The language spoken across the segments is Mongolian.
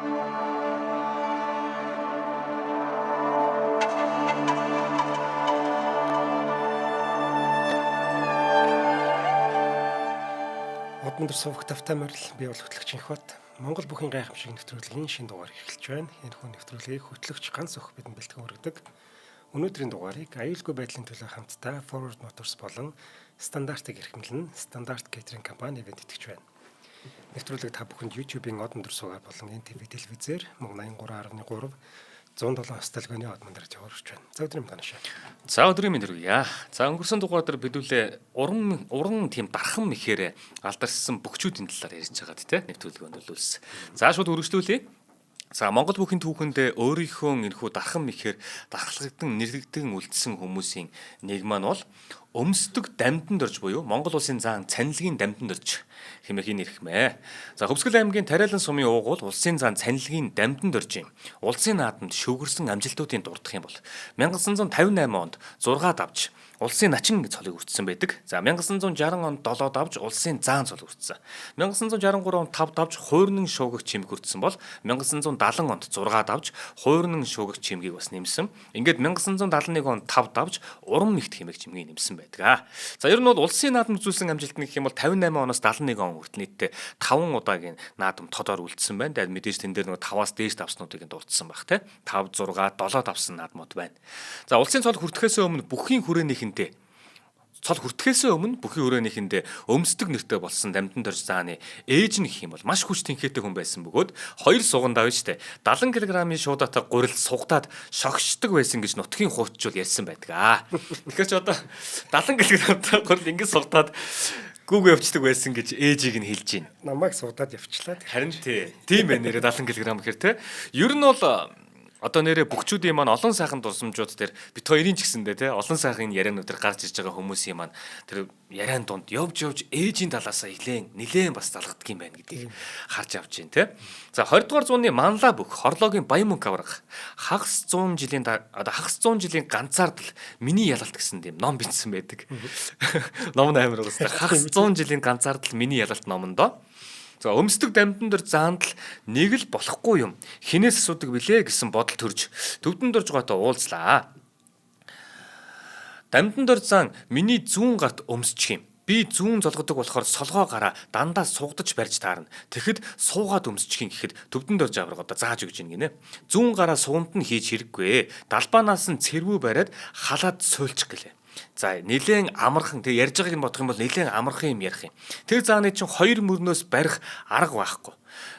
Өдөр сувг тавтай морил би бол хөтлөгч Инхбат. Монгол бүхэн гайхамшиг нэвтрүүлгийн шинэ дугаар эхэлж байна. Энэ хүн нэвтрүүлгийг хөтлөгч ганц өх бидэнд бэлтгэн өргөдөг. Өнөөдрийн дугаарыг аюулгүй байдлын төлөө хамтдаа Forward Motors болон стандартыг эрхэмлэн стандарт кейтеринг компани ивент итгэж байна. Нэвтрүүлэг та бүхэнд YouTube-ийн од өндөр суугаар болон NTV телевизээр мөн 83.3 107 сталгоны од мандарч явуулж байна. За өдрийн мэнд таашаа. За өдрийн мэнд хүргье. За өнгөрсөн дугаар дээр бидүүлээ уран тийм дархан мэхээр алдарсан бөхчүүдийн талаар ярьж байгаа тийм нэвтрүүлэг өндөрлүүлсэн. За шууд үргэлжлүүлье. За Монгол бүхийн түүхэнд өөрийнхөө энэхүү дархан мэхээр дархлагдсан нэрвэгдэн үлдсэн хүмүүсийн нэг маань бол өмсдөг дамданд орж буюу Монгол улсын заан цанилгийн дамданд орж хэмээхийн нэрхмээ. За Хөвсгөл аймгийн Тариалан сумын уугуул улсын заан цанилгийн дамданд орж улсын наадамд шүүгэрсэн амжилтуудын дурдах юм бол 1958 онд 6 давж улсын начин цолыг үрдсэн байдаг. За 1960 онд 7 давж улсын заан цол үрдсэн. 1963 онд 5 давж хуурнын шуугч чимэг үрдсэн бол 1970 онд 6 давж хуурнын шуугч чимгийг бас нэмсэн. Ингээд 1971 онд 5 давж урам нэгт хэмээх чимгийг нэмсэн байдаг. За ер нь бол улсын наадам үзүүлсэн амжилт нь гэх юм бол 58 оноос 71 он хүртэл нийтдээ 5 удаагийн наадам тодор үлдсэн байна. Тэгээд мэдээж тэн дээр нэг 5-аас дээш давснуудыг дурдсан баг те. 5, 6, 7 давсан наадмууд байна. За улсын цол хүртэхээс өмнө бүхийн хүрээнийхэндээ цол хүртэхээс өмнө бүхийн хүрээнийхэндээ өмсдөг нэртэй болсон дамданд орж зааны ээж нь гэх юм бол маш хүч тэнхээтэй хүн байсан бөгөөд 2 суган давж штэ 70 кг-ийн шуудатай гурил сугатаад шогшдог байсан гэж нутгийн хууччул ярьсан байдаг. Тэгэхээр ч одоо 70 кг-тай гурил ингэж сугатаад гүүг явцдаг байсан гэж ээжийг нь хэлж байна. Намайг суудаад явчлаа. Харин тийм байна нэрээ 70 кг гэхээр те. Ер нь бол одоо нэрээ бөхчүүдийн маань олон сайхан дурсамжууд дээр бит хоёрын ч гэсэндээ те олон сайхан яриануудаар гарч ирж байгаа хүмүүсийн маань тэр яриан дунд явж ээжийн талаасаа нилээн бас залгадаг юм байна гэдгийг харж авч байна те. За 20 дугаар зууны манлаа бүх хорлоогийн баян мөнгө авраг хагас 100 жилийн ганцаардл миний ялалт гэсэн тийм ном бичсэн байдаг. Ном нь амар уустай хагас 100 жилийн ганцаардл миний ялалт номондоо за өмсдөг дамданд дор заанд л нэг л болохгүй юм. Хинээс асуудаг билээ гэсэн бодол төрж төвдөнд орж байгаатай уулзлаа. Дамданд дор заан миний зүүн гарт өмсчих юм. Би зүүн золгодог болохоор солгоо гараа дандаа сугдаж барьж таарна. Тэгэхэд суугаад өмсчих юм гэхэд төвдөнд орж авраг одоо зааж өгч ийн гинэ. Зүүн гараа суунд нь хийж хэрэггүй. Далбаанаас нь цэрвүү бариад халаад суйлчих гэлээ. За нэлээд амархан тэг ярьж байгааг нь бодох юм бол нэлээд амархан юм ярих юм. Тэр зааны чинь 2 мөрнөөс барих арга байхгүй.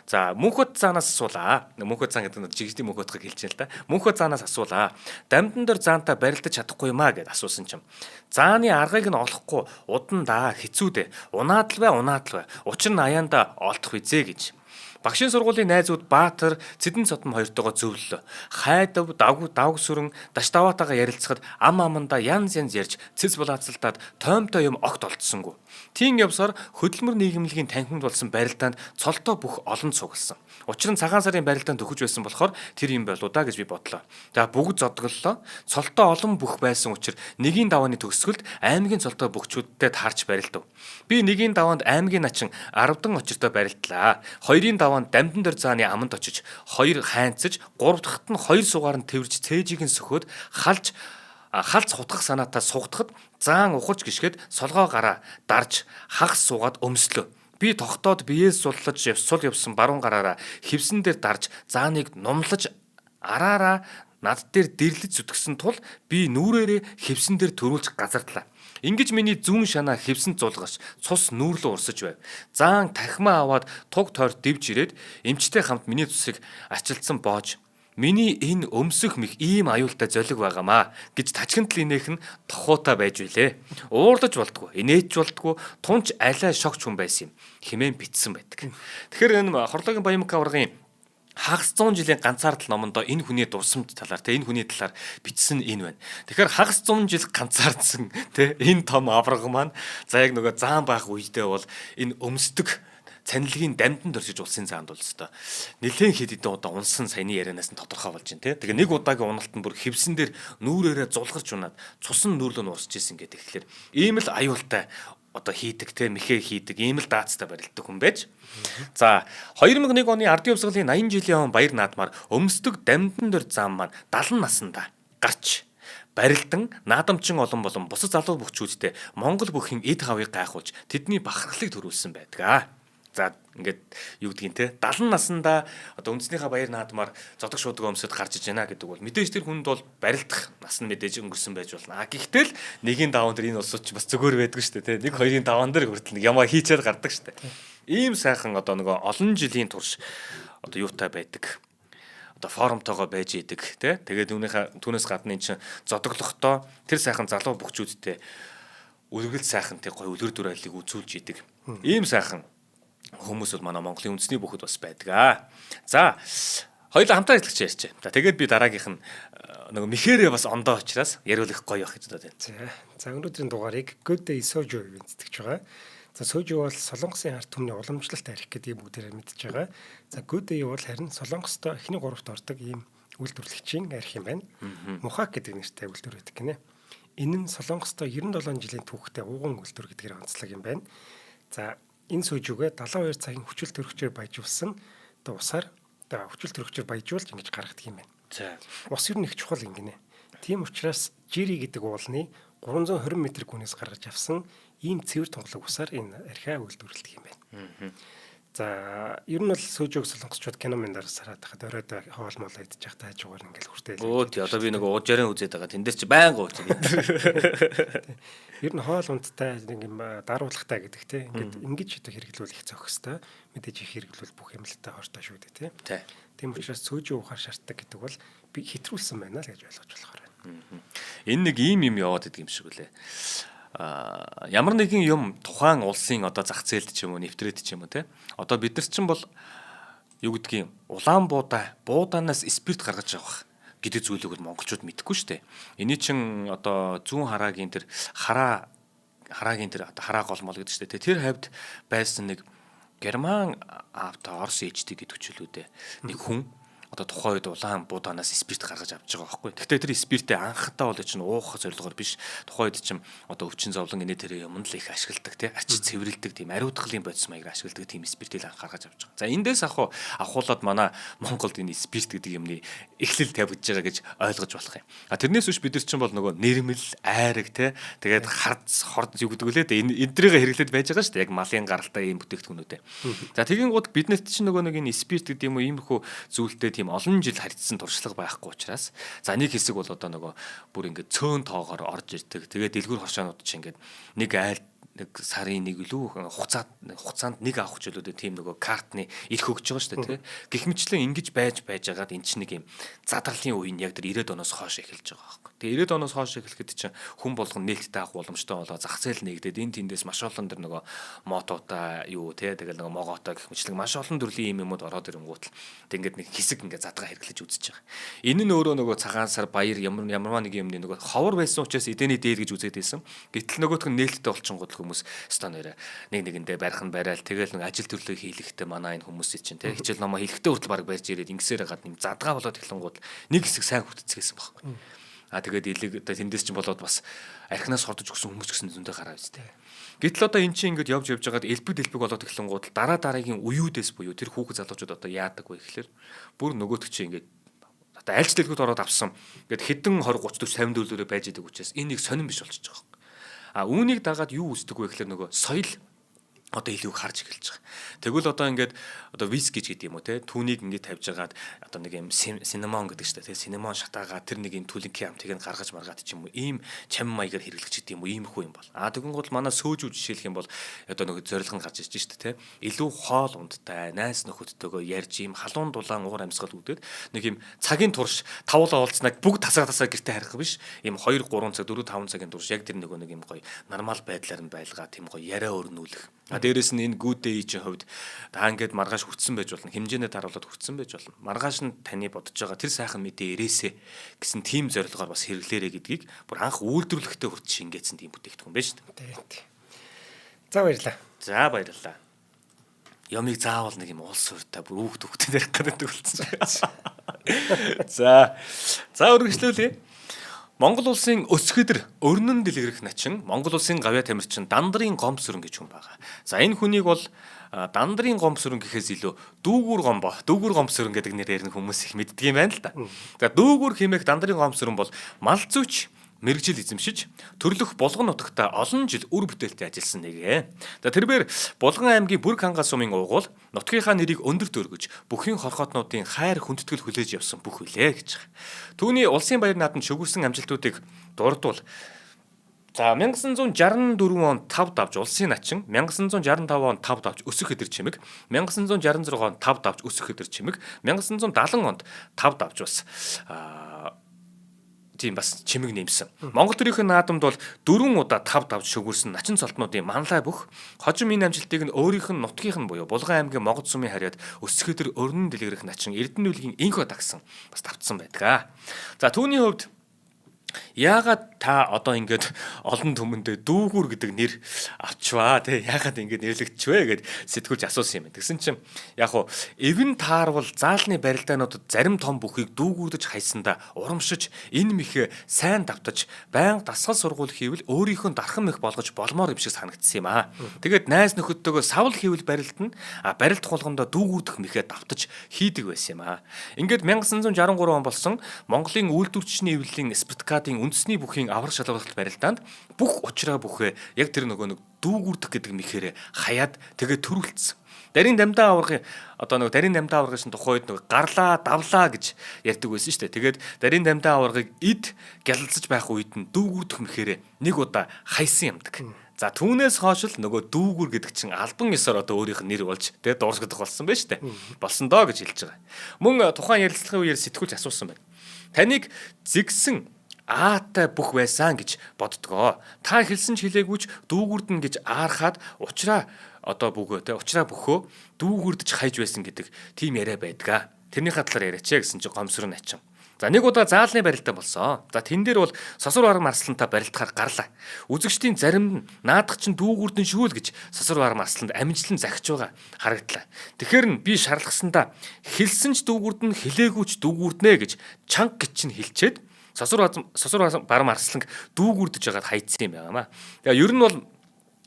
За мөнхөд заанаас асуулаа. Мөнхөд заан гэдэг нь жигсдийн мөнхөдгийг хэлж байна л да. Мөнхөд заанаас асуулаа. Дамдан дор заантаа барилдаж чадахгүй юмаа гэд асуусан чинь. Зааны аргыг нь олохгүй удан да хэцүү дээ. Унаад л бай. Учир нь аяанда олдох визээ гэж. Багшийн сургуулийн найзууд Баатар, Цэдэн Цотом хоёртойгоо зөвлөлөө. Хайдав, давгсүрэн, даш даваатайгаа ярилцахад амандаа янз ярьж цэц булаацалтаад тоймтой юм огт олдсонгүй. Тийм явсаар хөдөлмөр нийгэмлэгийн танхимд болсон барилдаанд цолтоо бүх олон цугласан. Учир нь цагаан сарын барилдаанд төгөж байсан болохоор тэр юм болоо да гэж би бодлоо. За бүгд зодголлоо. Цолтоо олон бүх байсан учраас нэгийн давааны төгсгөлд аймгийн цолтоо бөхчүүдтэй таарч барилдав. Би нэгийн даваанд аймгийн начин 10 очиртой барилдлаа. Хоёрын даваанд дамдан дор зааны аманд очиж 2 хайнцаж 3 дахьт нь 2 сугаар нь тэрж цээжийг нь сөхөөд халж хутгах санаатаа сугдахад заан ухарч гიშгэд солгоо гараа дарж хагас суугаад өмслөө. Би тогтоод биеэс сул явсан баруун гараараа хевсэн дээр дарж зааныг нумлаж араараа над дээр дэрлэж зүтгсэн тул би нүрээрээ хевсэн дээр төрүүлж газардлаа. Ингиж миний зүүн шанаа хевсэн зулгаш цус нүүрлөө урсаж байв. Заан тахимаа аваад туг тойр дэвж ирээд эмчтэй хамт миний цусыг ачилсан боож миний энэ өмсөх мэх ийм аюултай золиг байгаамаа гэж тачхинтл инээх нь тохуутай байж билээ. Уурлаж болдгоо, инээж болдгоо, тунч алай шогч хүн байсан юм. Химэн битсэн байдаг. Тэгэхээр энэ хорлоогийн баямка аврагын хагас 100 жилийн ганцаардл номондоо энэ хүний дурсамж талаар энэ хүний талаар бичсэн энэ байна. Тэгэхээр хагас 100 жил ганцаардсан энэ том авраг маань за яг нөгөө заан байх үедээ бол энэ өмсдөг цанилгийн дамданд оршиж улсын заанд бол өстой нэлээд хэд хэдэн удаа унсан саяны ярианаас нь тодорхой болж байна. Тэгээ нэг удаагийн уналт нь бүр хевсэн дээр нүүрээрээ зулгарч унаад цус нь нүүрлөө нь урсж исэн гэдэг. Тэгэхээр ийм л аюултай одоо хийдэг те мэхээ хийдэг ийм л даацтай барилддаг хүн байж. За 2001 оны Ардын Хувьсгалын 80 жилийн он баяр наадмаар өмсдөг дамдан дор зам маань 70 наснда гарч барилдан наадамчин олон болон бусад залуу бөхчүүдтэй Монгол бүхэн эд хавыг гайхуулж тэдний бахархлыг төрүүлсэн байдаг. За ингээд юу гэдгийг те 70 наснда одоо үндэснийхээ баяр наадмаар зодог шуудаг өмсөд гарч иж байна гэдэг бол мэдээж тэр хүнд бол барилдах нас нь мэдээж өнгөрсөн байж болно. Гэхдээ л нэгийн даван дээр энэ улсууд ч бас зүгээр байдаг шүү дээ те. Нэг хоёрын даван дээр хүртэл ямаа хийчээр гардаг шүү дээ. Ийм сайхан одоо нөгөө олон жилийн турш одоо юутай байдаг. Одоо форумтойгоо байж идэг те. Тэгээд түүнээс гадна эн чинь зодоглохдоо тэр сайхан залуу бөхчүүдтэй үргэлж сайхан тэг гоё үлгэр дуурайлыг үзүүлж идэг. Ийм сайхан хүмүүс бол манай Монголын үндэсний бүхэд бас байдаг. За хоёулаа хамтаа ажиллаж ярьж байна. За тэгээд би дараагийнх нь нөгөө мэхээрээ бас ондоо учраас яриулах гоё байх гэж бодод байна. За өнөөдрийн дугаарыг Good Day Soju гэж нэтгэж байгаа. За Soju бол Солонгосын ард түмний уламжлалт архив гэдэг бүгдээрээ мэдж байгаа. За Good Day бол харин Солонгостой эхний гуравт ордог ийм үйлдвэрлэгчийн архив юм байна. Мухак гэдэг нэртэй үйлдвэр байдаг гинэ. Энэ нь Солонгостой 97 жилийн түүхтэй ууган үйлдвэр гэдгээр онцлог юм байна. За энэ Soju-г 72 цагийн хүчил төрөгчөөр баяжуулсан одоо усаар одоо хүчил төрөгчөөр баяжуулж ингэж гаргадаг юм байна. За Ус ер нь их чухал юм гинэ. Тийм учраас Жири гэдэг уулны 320 м гүнээс гаргаж авсан ийм цэвэр тунгалаг усаар энэ архиа үйлдвэрлэдэг юм байна. За ер нь бол Soju-г солонгосчууд кино мэнээр сараад хахад оройд хоол моол идэж явах таажгаар ингээл хүртэл. тий одоо би нөгөө уужарын үзээд байгаа. Тэндээс чи байнга ууж байгаа. Ер нь хоол ундтай нэг юм даруулгатай гэдэг те. Ингээд ингэж одоо хэрэглүүл их зохих хэвээр мэдээж их хэрэглүүл бүх юмлтай хортой шүү дээ те. Тийм учраас Soju ухаар шаарддаг гэдэг бол би хэтрүүлсэн байна л гэж ойлгож болохоор байна. Энэ нэг ийм юм яваад идэг юм шиг үлээ. Ямар нэгэн юм тухайн улсын одоо зах зээлд ч юм уу нэвтрээд ч юм уу те. Одоо бид нар чинь бол юу гэдгийг улаан буудаанаас спирт гаргаж авах гэдэг зүйлийг бол монголчууд мэдэхгүй шүү дээ. Эний чин одоо зүүн хараагийн тэр хараагийн тэр одоо хараа гол мол гэдэг шүү дээ. Тэр хавьд байсан нэг Герман Орос ээжтэй гэдэг хүчлүүдээ нэг хүн одоо тухайн үед улаан буудаанаас спирт гаргаж авч байгаа байхгүй. Гэхдээ тэр спиртээ анхтаа бол чинь уух зорилгоор биш. Тухайн үед чинь одоо өвчин зовлон инээ тэр юмд л их ашигладаг тий. Арчид цэвэрлдэг тийм ариутгалын бодис маягаар ашигладаг тийм спиртийг анх гаргаж авч байгаа. За эндээс ахуулаад манай Монголд энэ спирт гэдэг юмны эхлэл тавьж байгаа гэж ойлгож болох юм. Тэрнээс биш бид нар чинь бол нөгөө нэрмэл айраг тий. Тэгээд хорд юу гэдэг үлээ энэ эдрийг хэрэглээд байж байгаа шүү дээ. Яг малын гаралтай ийм бүтээгдэхүүнүүдээ. За тэгин гууд биднэрт чинь нөгөө нэг энэ спирт гэдэг юм уу иймэрхүү зүйлтэй тийм олон жил харьцсан туршлага байхгүй учраас за нэг хэсэг бол одоо нөгөө бүр ингээд цөөн тоогоор орж ирдэг. Тэгээд дэлгүүр хоршоонууд чинь ингээд нэг айл нэг сарын нэг илүү хугацаанд нэг авах хөлөөдөө тийм нөгөө картны ирэх өгч байгаа шүү дээ тий. Гэх мэтчлэн ингэж байж байгаад эн чинь нэг юм задралын үе нь яг тэр 90-ад оноос хойш эхэлж байгаа байхгүй. Тэгээ 90-ад оноос хойш эхлэхэд чинь хүн болгон нээлттэй авах боломжтой болоо зах зээл нэгдээд энэ тэндээс маш олон тэр нөгөө мототой юу тий тэгэл нөгөө моготой гэх мэтчлэн маш олон төрлийн юмуд ороод ирэнгуут л тэг ингээд нэг хэсэг ингээд задгаа хэрэглэж үзэж байгаа. Энэ нь өөрөө нөгөө цагаан сар баяр ямарваа нэг юмны нөгөө ховор байсан учраас эдэний дээд гэж үзээд байсан. Гэтэл нөгөөх нь нээлттэй болчихгод хүмүүс стан нэрэ нэгэндээ барих нь барайл тэгэл нэг ажил төрлөө хийлэхдээ манай энэ хүмүүсийн чинь тий хичээл номоо хэлэхдээ хүртэл баг барьж ирээд ингэсээр хагаад нэм задгаа болоод эхлэнгууд нэг хэсэг сайн хүтцгээсэн байхгүй. Тэгээд илэг тэндээс чинь болоод бас архинаас хордож өгсөн хүмүүс гэсэн зөндөө гараа үстэй. Гэтэл одоо эн чинь ингэж явж байгаад элбэг болоод эхлэнгууд дараагийн үеүүдээс буюу тэр хүүхэд залуучууд одоо яадаг вэ гэхэлэр бүр нөгөөтг чинь ингэж одоо альч дэлгүүрт ороод авсан гэд хэдэн 20 30 40 50 дөлөөрөө байж идэг учраас энэ нэг сонирн биш болчихж байгаа. Үүнийг дагаад юу үздэг вэ гэхэлэр нөгөө соёл одоо илүү харж эхэлж байгаа. Тэгвэл одоо ингээд одоо виски гэдэг юм уу те түүнийг ингээд тавьж агаад одоо нэг юм синемон гэдэг чинь те синемон шатаагаа тэр нэг юм түлэнгийн амтыг нь гаргаж маргаад ч юм уу ийм чам маягаар хэрэглэж гэдэг юм уу иймэрхүү юм бол тэгэн гол манай Soju жишээлх юм бол одоо нэг зорилго нь гарч ирж штэ те илүү хоол ундтай найс нөхөдтэйгөө ярьж ийм халуун дулаан уур амьсгал үүдээд нэг юм цагийн турш тавуулаа уулзнаг бүгд тасаа гэртээ харих биш ийм 2 3 цаг 4 5 цагийн турш яг тэр нэг юм гоё нормал байдлаар нь байлгаа тийм гоё яриа өрнүүлэх. Дээрээс нь энэ Good Day-ийн хувьд ингээд маргааш хүртсэн байж болно. Хэмжээний даруулаад хүртсэн байж болно. Маргааш нь таны бодож байгаа тэр сайхан мэдээ ирээсэ гэсэн тийм зорилгоор бас хэрэглээрэ гэдгийг бүр анх үйлдвэрлэхдээ хүртэл шингээсэн тийм бүтээгдэхүүн байна шүү дээ. За баярлалаа. За баярлалаа. Ямиг заавал нэг юм улс уртаа бүр хүүхд ярих гэдэг болсон. За. За үргэлжлүүлье. Монгол улсын өсгөдөр өрнөн дэлгэрэх начин Монгол улсын гавьяа тамирчин Дандарын гомсөрөн гэж хүн байгаа. За энэ хүнийг бол Дандарын гомсөрөн гэхээс илүү дүүгүр гомсөрөн гэдэг нэрээр нь хүмүүс их мэддэг юм байна л да. За дүүгүр хэмээх Дандарын гомсөрөн бол мал зүйч мэрэгжил эзэмшиж төрлөх Булган нутагта олон жил үр бүтээлтэй ажилласан нэгэ. За тэрээр Булган аймгийн Бүрг хангаа сумын уугуул нутгийнхаа нэрийг өндөр дөргөж бүхий хорхоотнуудын хайр хүндэтгэл хүлээж явсан бүх үлээ гэж. Түүний улсын баяр наадамд шүгүрсэн амжилтуудыг дурдвал за 1964 онд 5 давж улсын начин, 1965 онд 5 давж өсөх өдөр чимэг, 1966 онд 5 давж өсөх өдөр чимэг, 1970 онд 5 давж бас чимэг нэмсэн. Монгол төрийн наадамд бол 4 удаа 5 давж шүгүрсэн начин цолтнуудын манлай бүх хожим энэ амжилтыг нь өөрийнх нь нутгийнх нь буюу Булган аймгийн Могод сумын хариад өсгөдөр өрнөн дэлгэрэх начин Эрдэнэ үлгийн инхо дагсан бас давтсан байдаг. За түүний хувьд яагаад та одоо ингээд олон түмэндээ дүүгүр гэдэг нэр авчваа тий яагаад ингээд нэрлэгдчихвэ гэд сэтгүүлж асуусан юм. Тэгсэн чинь яг уу эвэн таарвал заалны барилдаануудад зарим том бүхийг дүүгүрдэж хайсандаа урамшиж энэ мэхээ сайн давтаж байнга дасгал сургууль хийвэл өөрийнхөө дархан мэх болгож болмоор юм шиг санагдсан юм аа. Тэгээд найз нөхөдтэйгөө савл хийвэл барилдана барилдах болгондоо дүүгүрдэх мэхээ давтаж хийдэг байсан юм аа. Ингээд 1963 он болсон Монголын үйлдвэрчний эвлэлийн Спартакадын үндэсний бүхийн аврах шалгуулалт барилдаанд бүх учраа бүхээ яг тэр нөгөө нэг дүүгүрдэх гэдэг мэхээрээ хаяад тэгээд төрүүлсэн. Дарийн дамдаа аврагын дарийн дамдаа аврагын тухайд гарлаа давлаа гэж ярьдаг байсан шүү дээ. Тэгээд дарийн дамдаа аврагыг эд гялалцаж байх үед нь дүүгүрдэх мэхээрээ нэг удаа хайсан юмдаг. За түүнээс хойш л нөгөө дүүгүр гэдэг чинь албан ёсоор одоо өөрийнх нь нэр болж тэгээд дуурсгадах болсон байж тээ. Болсон доо гэж хэлж байгаа. Мөн тухайн ярилцлагын үеэр сэтгүүлч асуусан байна. Таныг зэгсэн аатай бүх байсан гэж боддгоо. Та хэлсэн ч хэлээгүйч дүүгүрдэн гэж аархаад учраа бөхөө дүүгүрдэж хайж байсан гэдэг тийм яриа байдгаа. Тэрний хадлаар яриач гэсэн чинь гомсрон начин. За нэг удаа заалны барилдаан болсон. За тэн дээр бол сосор бараг марслантаа барилдахаар гарлаа. Үзэгчдийн зарим нь наадах чинь дүүгүрдэн шүүл гэж сосор бараг марсланд амжилтлан захиж байгаа харагдлаа. Тэгэхээр нь би шаарлахсандаа хэлсэн ч дүүгүрдэн хэлээгүйч дүүгүрднэ гэж чанга гэж чинь хэлчихэд сосор барам арсланг дүүгүрдэж байгаад хайцсан юм байна. Тэгээ ер нь бол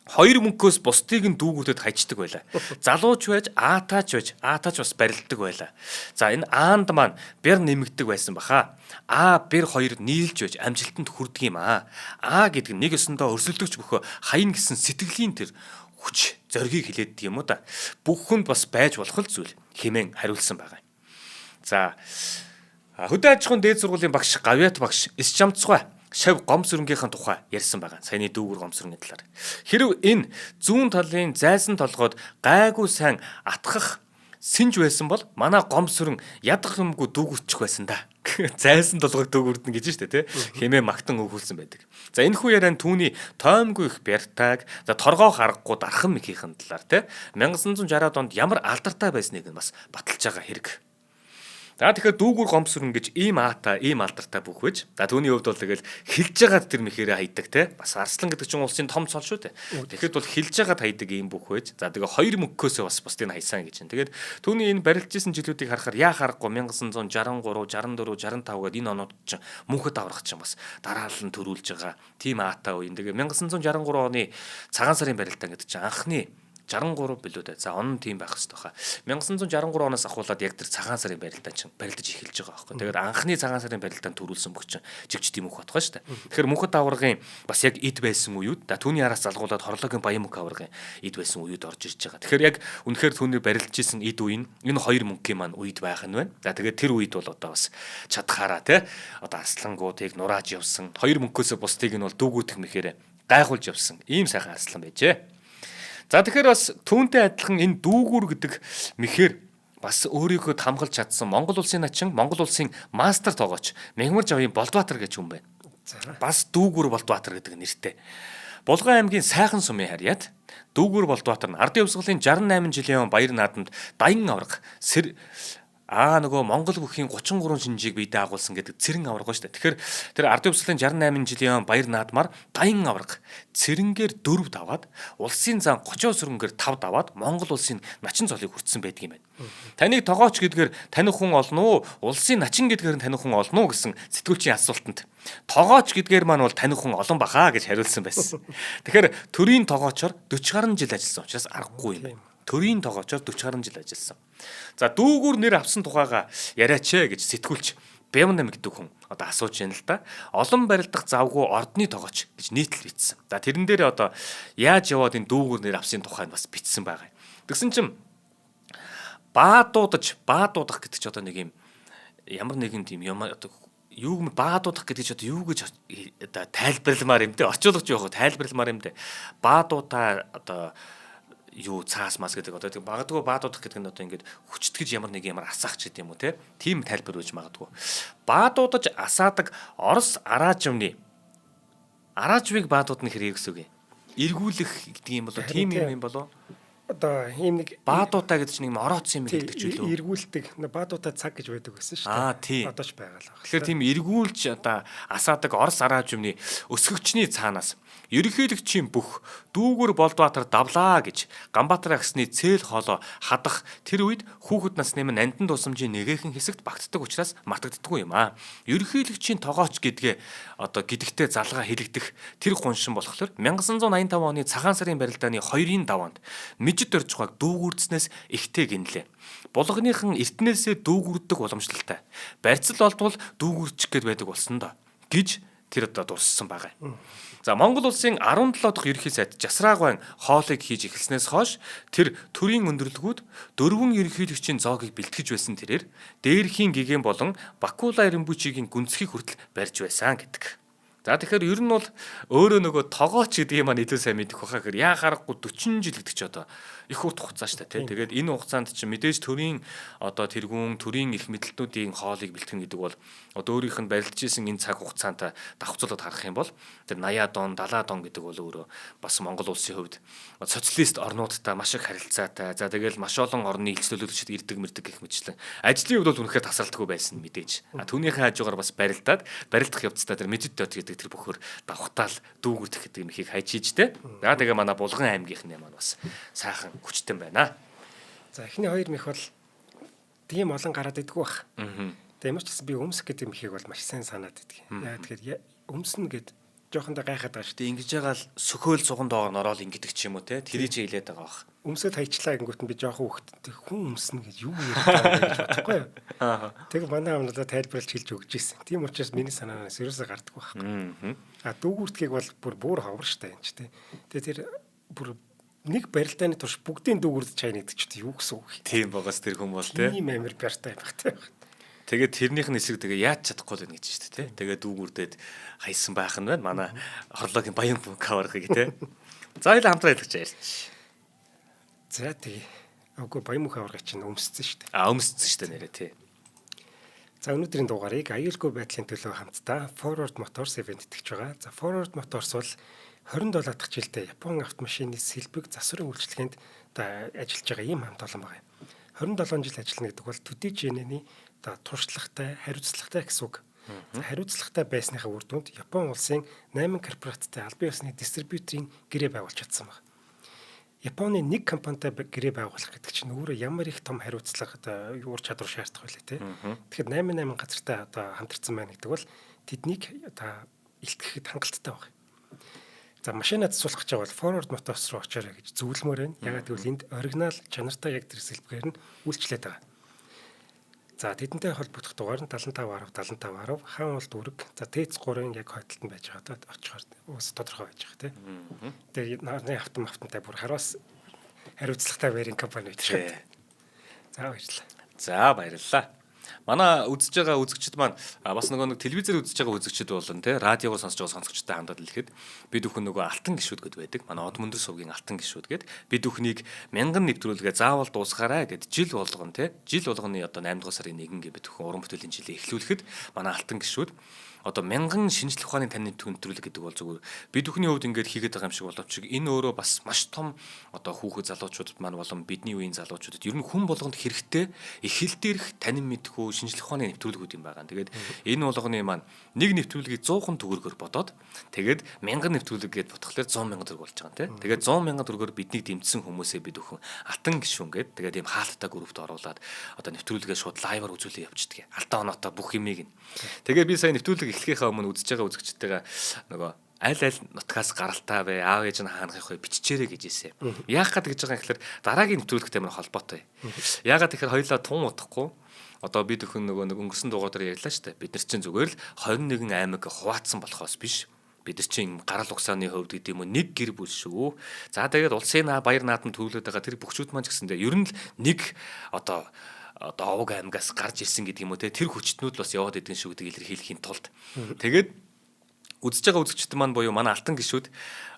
хоёр мөнгөөс бусдыг нь дүүгүрдэд хайчдаг байлаа. Залууч байж, аатаач бас барилддаг байлаа. За энэ аанд маань бэр нэмэгдэг байсан баха. Бэр хоёр нийлж байж амжилтанд хүрдэг юм аа. Гэдэг нэг ёсондоо өрсөлдөгч бөхөө хаян гэсэн сэтгэлийн тэр хүч зоргийг хилээдэг юм уу да. Бүх хүнд бас байж болох л зүйл хэмээн хариулсан байгаа. За хөдөө аж ахуйн дээд сургуулийн багш Гавьяат багш Исчамцгой шав гомсөрөнгийнхэн тухай ярьсан байгаа. Саяны дүүгүр гомсөрөнгөний талаар. Хэрв энэ зүүн талын зайсан толгойд гайгүй сайн атгах синж байсан бол манай гомсөрөн ядах юмгүй дүүгүрчих байсан да. Зайсан толгойг дүүгүрдэн гэж штэ тий. Хэмээ магтан өгүүлсэн байдаг. За энэ хүү яриан түүний тоймгүй их бяртааг за торгоо харахгүй дархан мэхийнхэн талаар тий 1960-аад онд ямар алдартай байсныг нь бас баталж байгаа хэрэг. За тэгэхээр дүүгүр гомсөрөн гэж ийм алдартай бүх байж. За түүний хувьд бол тэгэл хилж байгаад тэр мэхээрээ хайдаг те. Бас арслан гэдэг чинь улсын том цол шүү дээ. Тэгэхэд бол хилж байгаад хайдаг ийм бүх байж. За тэгээ хоёр мөнгөөсөө бас бусдыг хайсан гэж. Тэгээд түүний энэ барилжсэн жилүүдийг харахаар яа харахгүй 1963, 64, 65 гээд энэ онууд чинь мөнхөд аврах чинь бас дараалал нь төрүүлж байгаа. Тийм аатай үеин. Тэгээ 1963 оны цагаан сарын барилдаан гэдэг чинь анхны 63 билүү дээ. За он тийм байх хэрэгтэй хаа. 1963 оноос ахуулаад яг тэр цагаан сарын барилдаан чинь барилдаж эхэлж байгаа байхгүй. Тэгээд анхны цагаан сарын барилдаан төрүүлсэн бүх чинь жигчдийн мөнх батгаа шүү дээ. Тэгэхээр мөнхөд аваргын бас яг эд байсан үеуд да түүний араас залгуулад хорлогийн баян мөнх аваргын эд байсан үеуд орж ирж байгаа. Тэгэхээр яг үнэхээр түүний барилдж исэн эд үе нь энэ хоёр мөнхийн маань үед байх нь байна. За тэгээд тэр үед бол одоо бас чадхаараа те одоо арслангуудыг нурааж явсан. Хоёр мөнхөөсөө бусдыг нь бол дүүгүүдэх мэхээр гайхуулж явсан. Ийм сайхан арслан байжээ. За тэгэхээр бас түүнтэй адилхан энэ дүүгүр гэдэг мэхээр бас өөрийгөө хамгаалж чадсан Монгол улсын начин, Монгол улсын мастер тоогооч Мягмар Жавын Болдбаатар гэж хүн байна. Бас дүүгүр Болдбаатар гэдэг нэртэй. Булган аймгийн Сайхан сумын харьяат дүүгүр Болдбаатар нь ардын хувьсгалын 68 жилийн баяр наадамд Даян авраг нөгөө Монгол бүхийн 33 шинжийг биедээ агуулсан гэдэг цэрэн аварга шүү дээ. Тэгэхээр тэр ардын өвсгөлийн 68 жилийн баяр наадмаар даян аварга цэрэнгээр 4 даваад улсын зан 30 сөрөнгөөр 5 даваад Монгол улсын начин цолыг хүртсэн байдаг юм байна. Таныг тогооч гэдгээр таних хүн олно уу? Улсын начин гэдгээр таних хүн олно уу гэсэн сэтгүүлчийн асуултанд тогооч гэдгээр маань бол таних хүн олон бахаа гэж хариулсан байсан. Тэгэхээр төрийн тогоочоор 40 гаруй жил ажилласан учраас аргагүй юм байна. Төрийн тогоочоор 40 гаруй жил ажилласан. За дүүгүүр нэр авсан тухайга яриач гэж сэтгүүлч Бямнам гэдэг хүн одоо асууж байна л да. Олон барилдах завгүй ордны тогооч гэж нийтлэл бичсэн. За тэрэн дээр одоо яаж яваад энэ дүүгүүр нэр авсан тухай нь бас бичсэн байгаа юм. Тэгсэн чинь баадуудах гэдэг чи одоо нэг юм ямар нэгэн тийм юм одоо юуг баадуудах гэдэг чи одоо юу гэж одоо тайлбарламаар юм те орчуулагч явах тайлбарламаар юм те баадуудаа одоо юу цаас мас гэдэг одоо магадгүй баадуудах гэдэг нь одоо ингээд хүчтгэж ямар асаах ч гэдэг юм уу те тийм тайлбар үүж магадгүй баадуудаж асаадаг Орос араажвны араажвыг баадууд нь хэрэг гэсэн үг юм эргүүлэх гэдэг юм болоо тийм юм болоо одоо ийм нэг баадуудаа гэдэг чинь нэг орооц юм гэдэг ч үлээ эргүүлдэг баадуудаа цаг гэж байдаг байсан шүү дээ одоо ч байгаа л байна. Тэгэхээр тийм эргүүлж одоо асаадаг Орос араажвны өсгөгчний цаанаас ерөнхийлөгчийн бүх дүүгүр Болдбаатар давлаа гэж Ганбаатар агсны цээл хоолоо хадах тэр үед хүүхэд насны минь нандин тусамжийн нэгэн хэсэгт багтдаг учраас матагддаггүй юм аа. Ерөнхийлөгчийн тогооч гэдгээ одоо гэдэгтээ залгаа хэлэгдэх тэр гуншин болохоор 1985 оны цагаан сарын барилдааны 2-ын даваанд Мижид Доржихойг дүүгүрдснээс ихтэй гинлээ. Булганыхан эртнээсээ дүүгүрддэг уламжлалтай. Барьцал олдвол дүүгүрчих гээд байдаг болсон доо гэж тэр одоо дурссан байгаа. За Монгол улсын 17 дахь ерөнхий сайд Жасраагаан хоолыг хийж эхэлснээс хойш тэр төрийн өндөрлгүүд 4 ерөнхийлөгчийн зоогийг бэлтгэж байсан тэрээр дээрхийн гигэн болон Бакула Эренбүчигийн гүнзгийг хүртэл барьж байсан гэдэг. За тэгэхээр ер нь бол өөрөө нөгөө тогооч гэдгийг маань илүү сайн мэдэх байхаа гэхээр яа харахгүй 40 жил гэдэг чи одоо их урт хугацаа шүү дээ тийм. Тэгээд энэ хугацаанд чи мэдээж төрийн одоо тэргүүн төрийн их мэдлэлтүүдийн хоолыг бэлтгэн гэдэг бол одоо өөрийнх нь барилдж исэн энэ цаг хугацаанд давхцуулаад харах юм бол тэр 80-аад он 70-аад он гэдэг бол өөрөө бас Монгол улсын хувьд социалист орнуудтай маш их харилцаатай. За тэгэл маш олон орны илч төлөөлөгчд ирдэг мэрдэг гэх мэтчлэн ажлын хувьд бол үнэхээр тасралтгүй байсан мэдээж. Түүнийхээ хажуугаар бас барилдах явцдаа тэр Мижид Дорж гэдэг тэр бөхөр давхтаал дүүгүрдэх гэдэг мхийг хайж ийжтэй. За тэгээ манай Булган аймгийнхны маань бас сайхан хүчтэн байна. За эхний хоёр мэх бол тийм олон гараад идэггүй бах. Ямар ч гэсэн би өмсөх гэдэг мхийг бол маш сайн санаад идэг. Яа тэгэхээр өмснө гэд жоохондоо гайхаад байгаа шүү дээ. Ингэж байгаа л сөхөөл цуган доогоор нороод ингэдэг ч юм уу те. Тэрий ч хэлээд байгаа бах. Өмсөд хайчлаа гингүүт нь би жоохон хөвгт хүн өмснө гэж юу яриад байгаа гэж бодохгүй юу. Тэгээ манай амнуудаа тайлбарлаж хэлж өгч ирсэн. Тийм учраас миний санаанаас ерөөсөө гардаг байхгүй. Дүүгүртгийг бол бүр ховор штэ энэ ч те. Тэгээ тэр бүр нэг барилдааны турш бүгдийн дүүгүрд чайна гэдэг чинь юу гэсэн үг. Тийм байгаас тэр хүмүүс те. Тийм амир барьтай байх те. Тэгээд тэрнийх нь эсрэг тэгээ яаж чадахгүй л гэж шүү дээ те. Тэгээд дүүгүрдээд хайсан байх нь байна. Манай хорлоогийн баян кавархыг те. За хоёул хамтраа хэлж ярьж. За тий. Агуу баян мөх аварга чинь өмссөн шүү дээ. Өмссөн шүү дээ нэрээ тий. За өнөөдрийн дугаарыг аюулгүй байдлын төлөө хамтдаа Forward Motors event итгэж байгаа. За Forward Motors бол 27 дахь жилдээ Япон автомашины сэлбэг засварын үйлчилгээнд ажиллаж байгаа ийм хамт олон байна. 27 жил ажиллана гэдэг бол төдий жинэний туршлагатай, хариуцлагатай гэсэн үг. Хариуцлагатай байсныхаа үр дүнд Япон улсын 8 корпорацтай албан ёсны дистрибьюторын гэрээ байгуулж чадсан байна. Японы нэг компанитай гэрээ байгуулах гэдэг чинь өөрөө ямар их том хариуцлага ур чадвар шаардах вэ те. Тэгэхээр 88 газартай хамтарсан байна гэдэг бол тэднийг илтгэхэд хангалттай байна. За машинаа засуулах гэж бол Forward Motors руу очоорой гэж зөвлөмөр байна. Ягаад гэвэл энд оригинал чанартай яг тэр сэлбгээр нь үйлчлээд байгаа. За тэдэнтэй холбогдох дугаар нь 7510 хаан улд үүрэг. За Т3-ын яг хойдолд нь байж байгаа очихоор ус тодорхой байж байгаа тийм. Тэгээ нарны автоматтай бүр хараас хариуцлагатай байрын компани байдаг шүү дээ. За баярлалаа. За баярлалаа. Манай үзэж байгаа үзэгчид маань бас нэг телевизээр үзэж байгаа үзэгчид болон те радиогоор сонсож байгаа сонсогчтой хандаад хэлэхэд бид бүхэн нөгөө алтан гişүүд гэд байдаг. Манай од мөндөр сувгийн алтан гişүүд гэд бид бүхнийг мянган нэвтрүүлгээ заавал дуусгаарай гэд жил болгон те жил болгоны одоо 8 дугаар сарын 1 гээ бид бүхэн уран бүтээлийн жилээ эхлүүлэхэд манай алтан гişүүд одоо мянган шинжлэх ухааны таны төвлөрүүлэг гэдэг бол зүгээр бид бүхний хувьд ингээд хийгээд байгаа юм шиг боловч энэ өөрөө бас маш том одоо хүүхэд залуучуудад маань болон бидний үеийн залуучуудад ер нь хүн болгонд хэрэгтэй их хэл дээрх танин мэдхүү шинжлэх ухааны нэвтрүүлгүүд юм байгаа. Тэгээд энэ болгоны маань нэг нэвтрүүлгийг 100 төгрөгөөр бодоод тэгээд мянган нэвтрүүлэг гээд бодхолоор 100 мянган төгрөг болж байгаа юм тий. Тэгээд 100 мянган төгрөгөөр биднийг дэмжсэн хүмүүсээ бид бүхэн алтан гишүүн гээд тэгээд ийм хаалттай группт оруулаад одоо нэвтрүүлгээ шууд лайваар үзүүлээ явчихдаг. Алтан оноотой бүх юмыг. Тэгээд би сая нэвтрүүлэг эхлэхийнхаа өмнө үзэж байгаа үзэгчтэйгээ нөгөө аль нутгаас гаралтай вэ? Аав ээж нь хаанах вэ? Биччихээрэй гэж ийсэн. Яах гээд гэж байгаа юм гэхээр дараагийн нэвтрүүлэгтэй маань холбоотой. Яагаад тэгэхээр хоёулаа тун утахгүй. Одоо бид өхөн нөгөө өнгөрсөн дугаар дээр ярьлаа шүү дээ. Бид нар чинь зүгээр л 21 аймаг хуваацсан болохоос биш. Бид нар чинь гарал угсааны хувьд гэдэг юм уу нэг гэр бүл шүү. За тэгээд улсын баяр наадам төвлөд байгаа тэр бүгчүүд маань ч гэсэндээ ер нь л нэг одоо овг аймагаас гарч ирсэн гэдэг юм уу те тэр хүчтнүүд бас яваад идэв шүү гэдэг илэрхийлэхийн тулд тэгээд үзэж байгаа үзэгчд маань буюу манай алтан гişүүд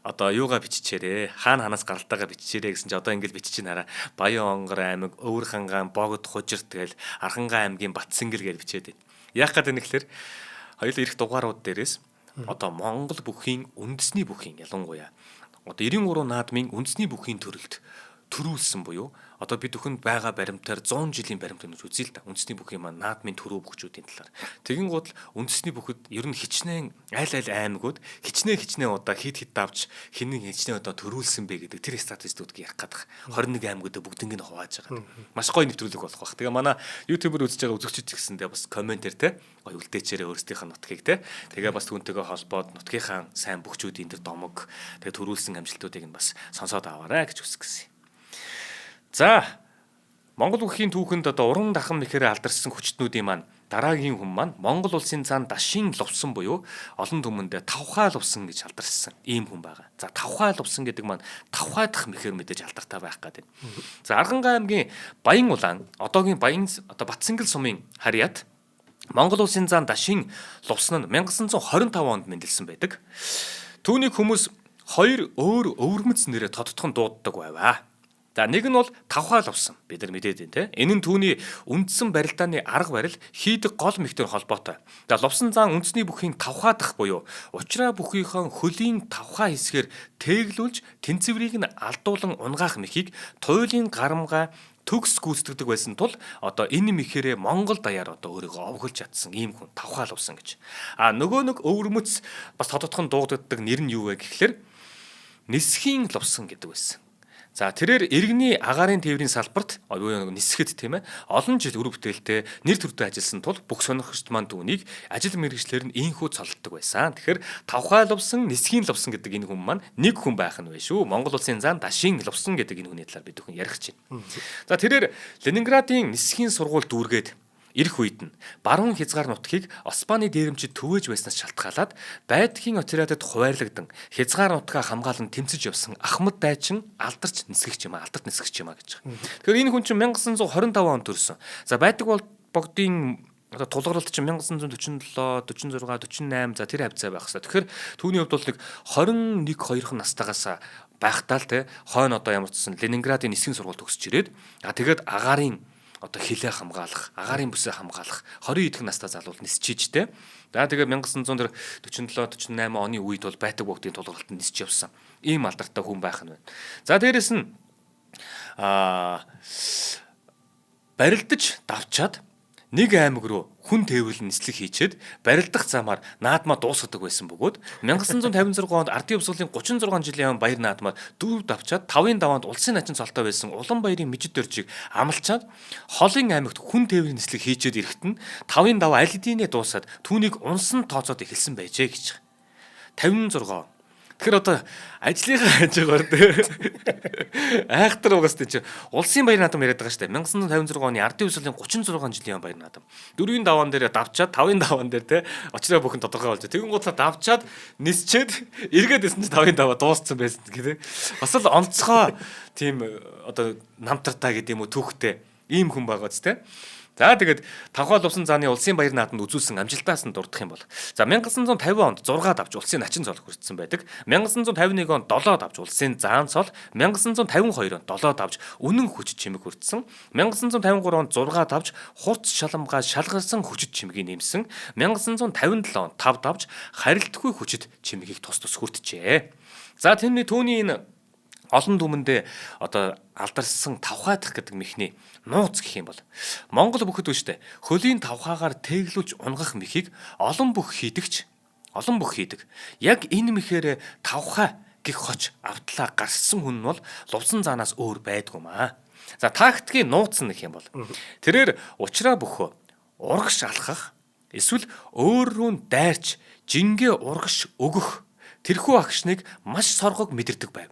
одоо юугаа биччихээрээ хаана ханаас гаралтайгаа биччихээрээ гэсэн чи одоо ингээд бичиж нараа Баян онгор аймаг Өвөр хангаан Богд Хужир тэгэл Архангай аймгийн Батсингэл гэж бичээд байна. Яах гэдэг нь гэхээр хоёул ирэх дугаарууд дээрээс одоо Монгол бүхийн үндэсний бүхийн ялангуяа одоо 93 наадмын үндэсний бүхийн төрөлд төрүүлсэн буюу одоо бид бүхэнд байгаа баримтаар 100 жилийн баримт өнөж үзье л да. Үндэсний бүхий маань наадмын төрөө бүхчүүдийн талаар. Тэгин гол үндэсний бүхэд ер нь хичнээн аль аймагуд хичнээн удаа хит давж хинэн хичнээн удаа төрүүлсэн бэ гэдэг тэр статистикуудыг ярих гэдэг. 21 аймагуудаа бүгднийг нь хувааж байгаа. Маш гоё нэвтрүүлэг болох бах. Тэгээ манай YouTube-ээр үзэж байгаа үзэгчид гэсэндээ бас комментээр те гоё үлдээчээрээ өөрсдийнх нь нутгийг те. Тэгээ бас түүнтэйгээ холбоод нутгийнхаа сайн бүхчүүдийн тэр домог тэгээ төрүүлсэн амжилтуудыг нь бас сонсоод аваарай гэж хүсгэсэн. За Монгол бүхийн түүхэнд одоо уран дахан мэхээр алдарсан хүчтнүүдийн маань дараагийн хүн маань Монгол улсын цаан дашин лувсан буюу олон түмэнд тавхай лувсан гэж алдарсан ийм хүн байгаа. За тавхай лувсан гэдэг маань тавхай дахь мэхээр мэдээж алдартай байх гэдэг. За Архангай аймгийн Баян улаан одоогийн Баян одоо Батсингэл сумын харьяат Монгол улсын цаан дашин лувсан нь 1925 онд мэндэлсэн байдаг. Түүнийг хүмүүс хоёр өөр өвөрмөц нэрээр тодтогхон дууддаг байваа. За нэг нь бол тавхай лувсан. Бид нар мэдээд байна те. Энэ нь түүний үндсэн барилдааны арга барил хийдэг гол мэгтэр холбоотой. За лувсан зан үндэсний бүхийн тавхай дахь буюу учраа бүхийнхэн хөлийн тавхай хэсгээр тэглүүлж тэнцвэрийг нь алдуулан унгаах мэхийг туйлын гарамгай төгс гүйцэтгэдэг байсан тул одоо энэ мэхээрээ Монгол даяар одоо өөрийгөө овголж чадсан ийм хүн тавхай лувсан гэж. А нөгөө нэг өвөрмөц бас тодотхон дуудагддаг нэр нь юу вэ гэхэлэр нисхийн лувсан гэдэг байсан. За тэрээр иргэний агаарын тээврийн салбарт нисгэд тийм ээ олон жил үр бүтээлтэй нэр төртэй ажилласан тул бүх сонирхогчд маань түүнийг ажил мэргэжлэр нь ийхүү цолддог байсан. Тэгэхээр тавхай лувсан, нисхийн лувсан гэдэг энэ хүн маань нэг хүн байх нь вэ шүү. Монгол улсын зан дашин лувсан гэдэг энэ хүний талаар бид бүхэн ярих гэж байна. За тэрээр Ленинградын нисхийн сургууль дүүргээд ирэх үед нь баруун хязгаар нутгийг Османы дээрэмчид төвөөж байснаас шалтгаалаад байдгийн отрядад хуваарлагдсан хязгаар нутгаа хамгаалан тэмцэж явсан Ахмад дайчин алдарт нисгэж юм аа гэж байгаа. Тэгэхээр энэ хүн чинь 1925 онд төрсөн. За байдаг бол богдын одоо тулгаралт чинь 1947, 46, 48 за тэр хавцаа байх хэрэгтэй. Тэгэхээр түүний хувьд бол нэг 21-2 настайгаас байхдаа л те хойно одоо ямар ч гэсэн Ленинградын нисгийн сургууль төгсөж ирээд тэгээд агаарын одоо хилээ хамгаалах, агаарын бүсээ хамгаалах 20 идэх настай залуу нисчиж те. За тэгээ 1947, 48 оны үед бол байтаг богдын тулгуурлалтанд нисч явсан. Ийм алдартай хүн байх нь байна. За дээрэс нь барилдаж давчаад нэг аймаг руу хүн тээвэрлэн нислэг хийчээд барилдах замаар наадмаа дуусгадаг байсан бөгөөд 1956 онд ардын өвсгөлийн 36 жилийн өмнө баяр наадмаар дөрөв давчаад 5-ын даваанд улсын начин цолтой байсан Улаанбаярын Мэжид дөржийг амлчаад холын аймагт хүн тээврийн нислэг хийчээд ирэхэд нь 5-ын даваа аль хэдийнэ дуусаад түүнийг унсан тооцоод эхэлсэн байжээ гэж. 56 Тэгэхээр одоо ажлынхаа хажуугаар айхтар угаас тийч улсын баяр наадам яриад байгаа шүү дээ. 1956 оны ардын өвсгөлийн 36 жилийн баяр наадам. 4-ийн даваан дээр давчаад 5-ын даваан дээр те очроо бүхэн тодорхой болж. Тэгэн гутлаа давчаад нисчээд эргээд исэн чинь 5-ын даваа дууссан байсан гэх те. Бас л онцгой тийм одоо намтартай гэдэг юм уу түүхтэй ийм хүн байгаа ч те. За тэгээд Тавхай Лувсан зааны улсын баяр наадамд үзүүлсэн амжилтаас нь дурдах юм бол за 1950 онд 6-д авч улсын начин цол хүртсэн байдаг. 1951 онд 7-д авч улсын заан цол, 1952 онд 7-д авч үнэн хүчит чимэг хүртсэн. 1953 онд 6-д авч хурц шаламгаа шалгарсан хүчит чимгийг нэмсэн. 1957 онд 5-д авч харилтгүй хүчит чимгийг тус хүртжээ. За түүний энэ олон дүмэндээ одоо алдарсан тавхай дахь гэдэг мэхний нууц гэх юм бол Монгол бүхэд үштэй хөлийн тавхаагаар тэглүүлж унгах мэхийг олон бүх хийдэг. Яг энэ мэхээр тавхай гих хоч автлаа гарсан хүн нь бол Лувсан заанаас өөр байдгүй маа. За тактикийн нууц нь гэх юм бол тэрээр учраа бөхөө урагш алхах эсвэл өөр рүү дайрч жингээ урагш өгөх тэрхүү агшныг маш соргог мэдэрдэг байв.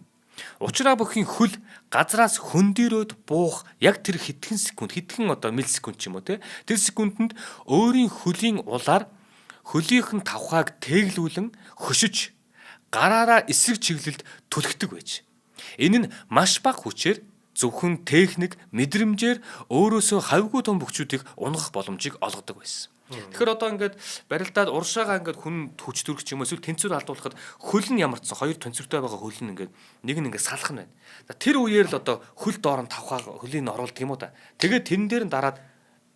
Учраа бүхийн хөл газраас хөндөрөөд буух яг тэр хэдхэн одоо миллисекунд ч юм уу те тэр секундэд өөрийн хөлийн улаар хөлийнхэн тавхайг тэглүүлэн хөшиж гараараа эсрэг чиглэлд түлхдэг байж. Энэ нь маш бага хүчээр зөвхөн техник мэдрэмжээр өөрөөсөө хавьгүй том бөхчүүдийг унгах боломжийг олгодог байсан. Тэгэхээр одоо ингээд барилдаад уршаагаа ингээд хүн хүч төрөх юм эсвэл тэнцвэр алдуулахад хөл нь ямарчсан хоёр тэнцвэртэй байгаа хөл нь ингээд нэг нь ингээд салах нь байна. За тэр үеэр л одоо хөл доорн тавхаа хөлийн оруулдаг юм уу та. Тэгээд тэрэн дээр нь дараад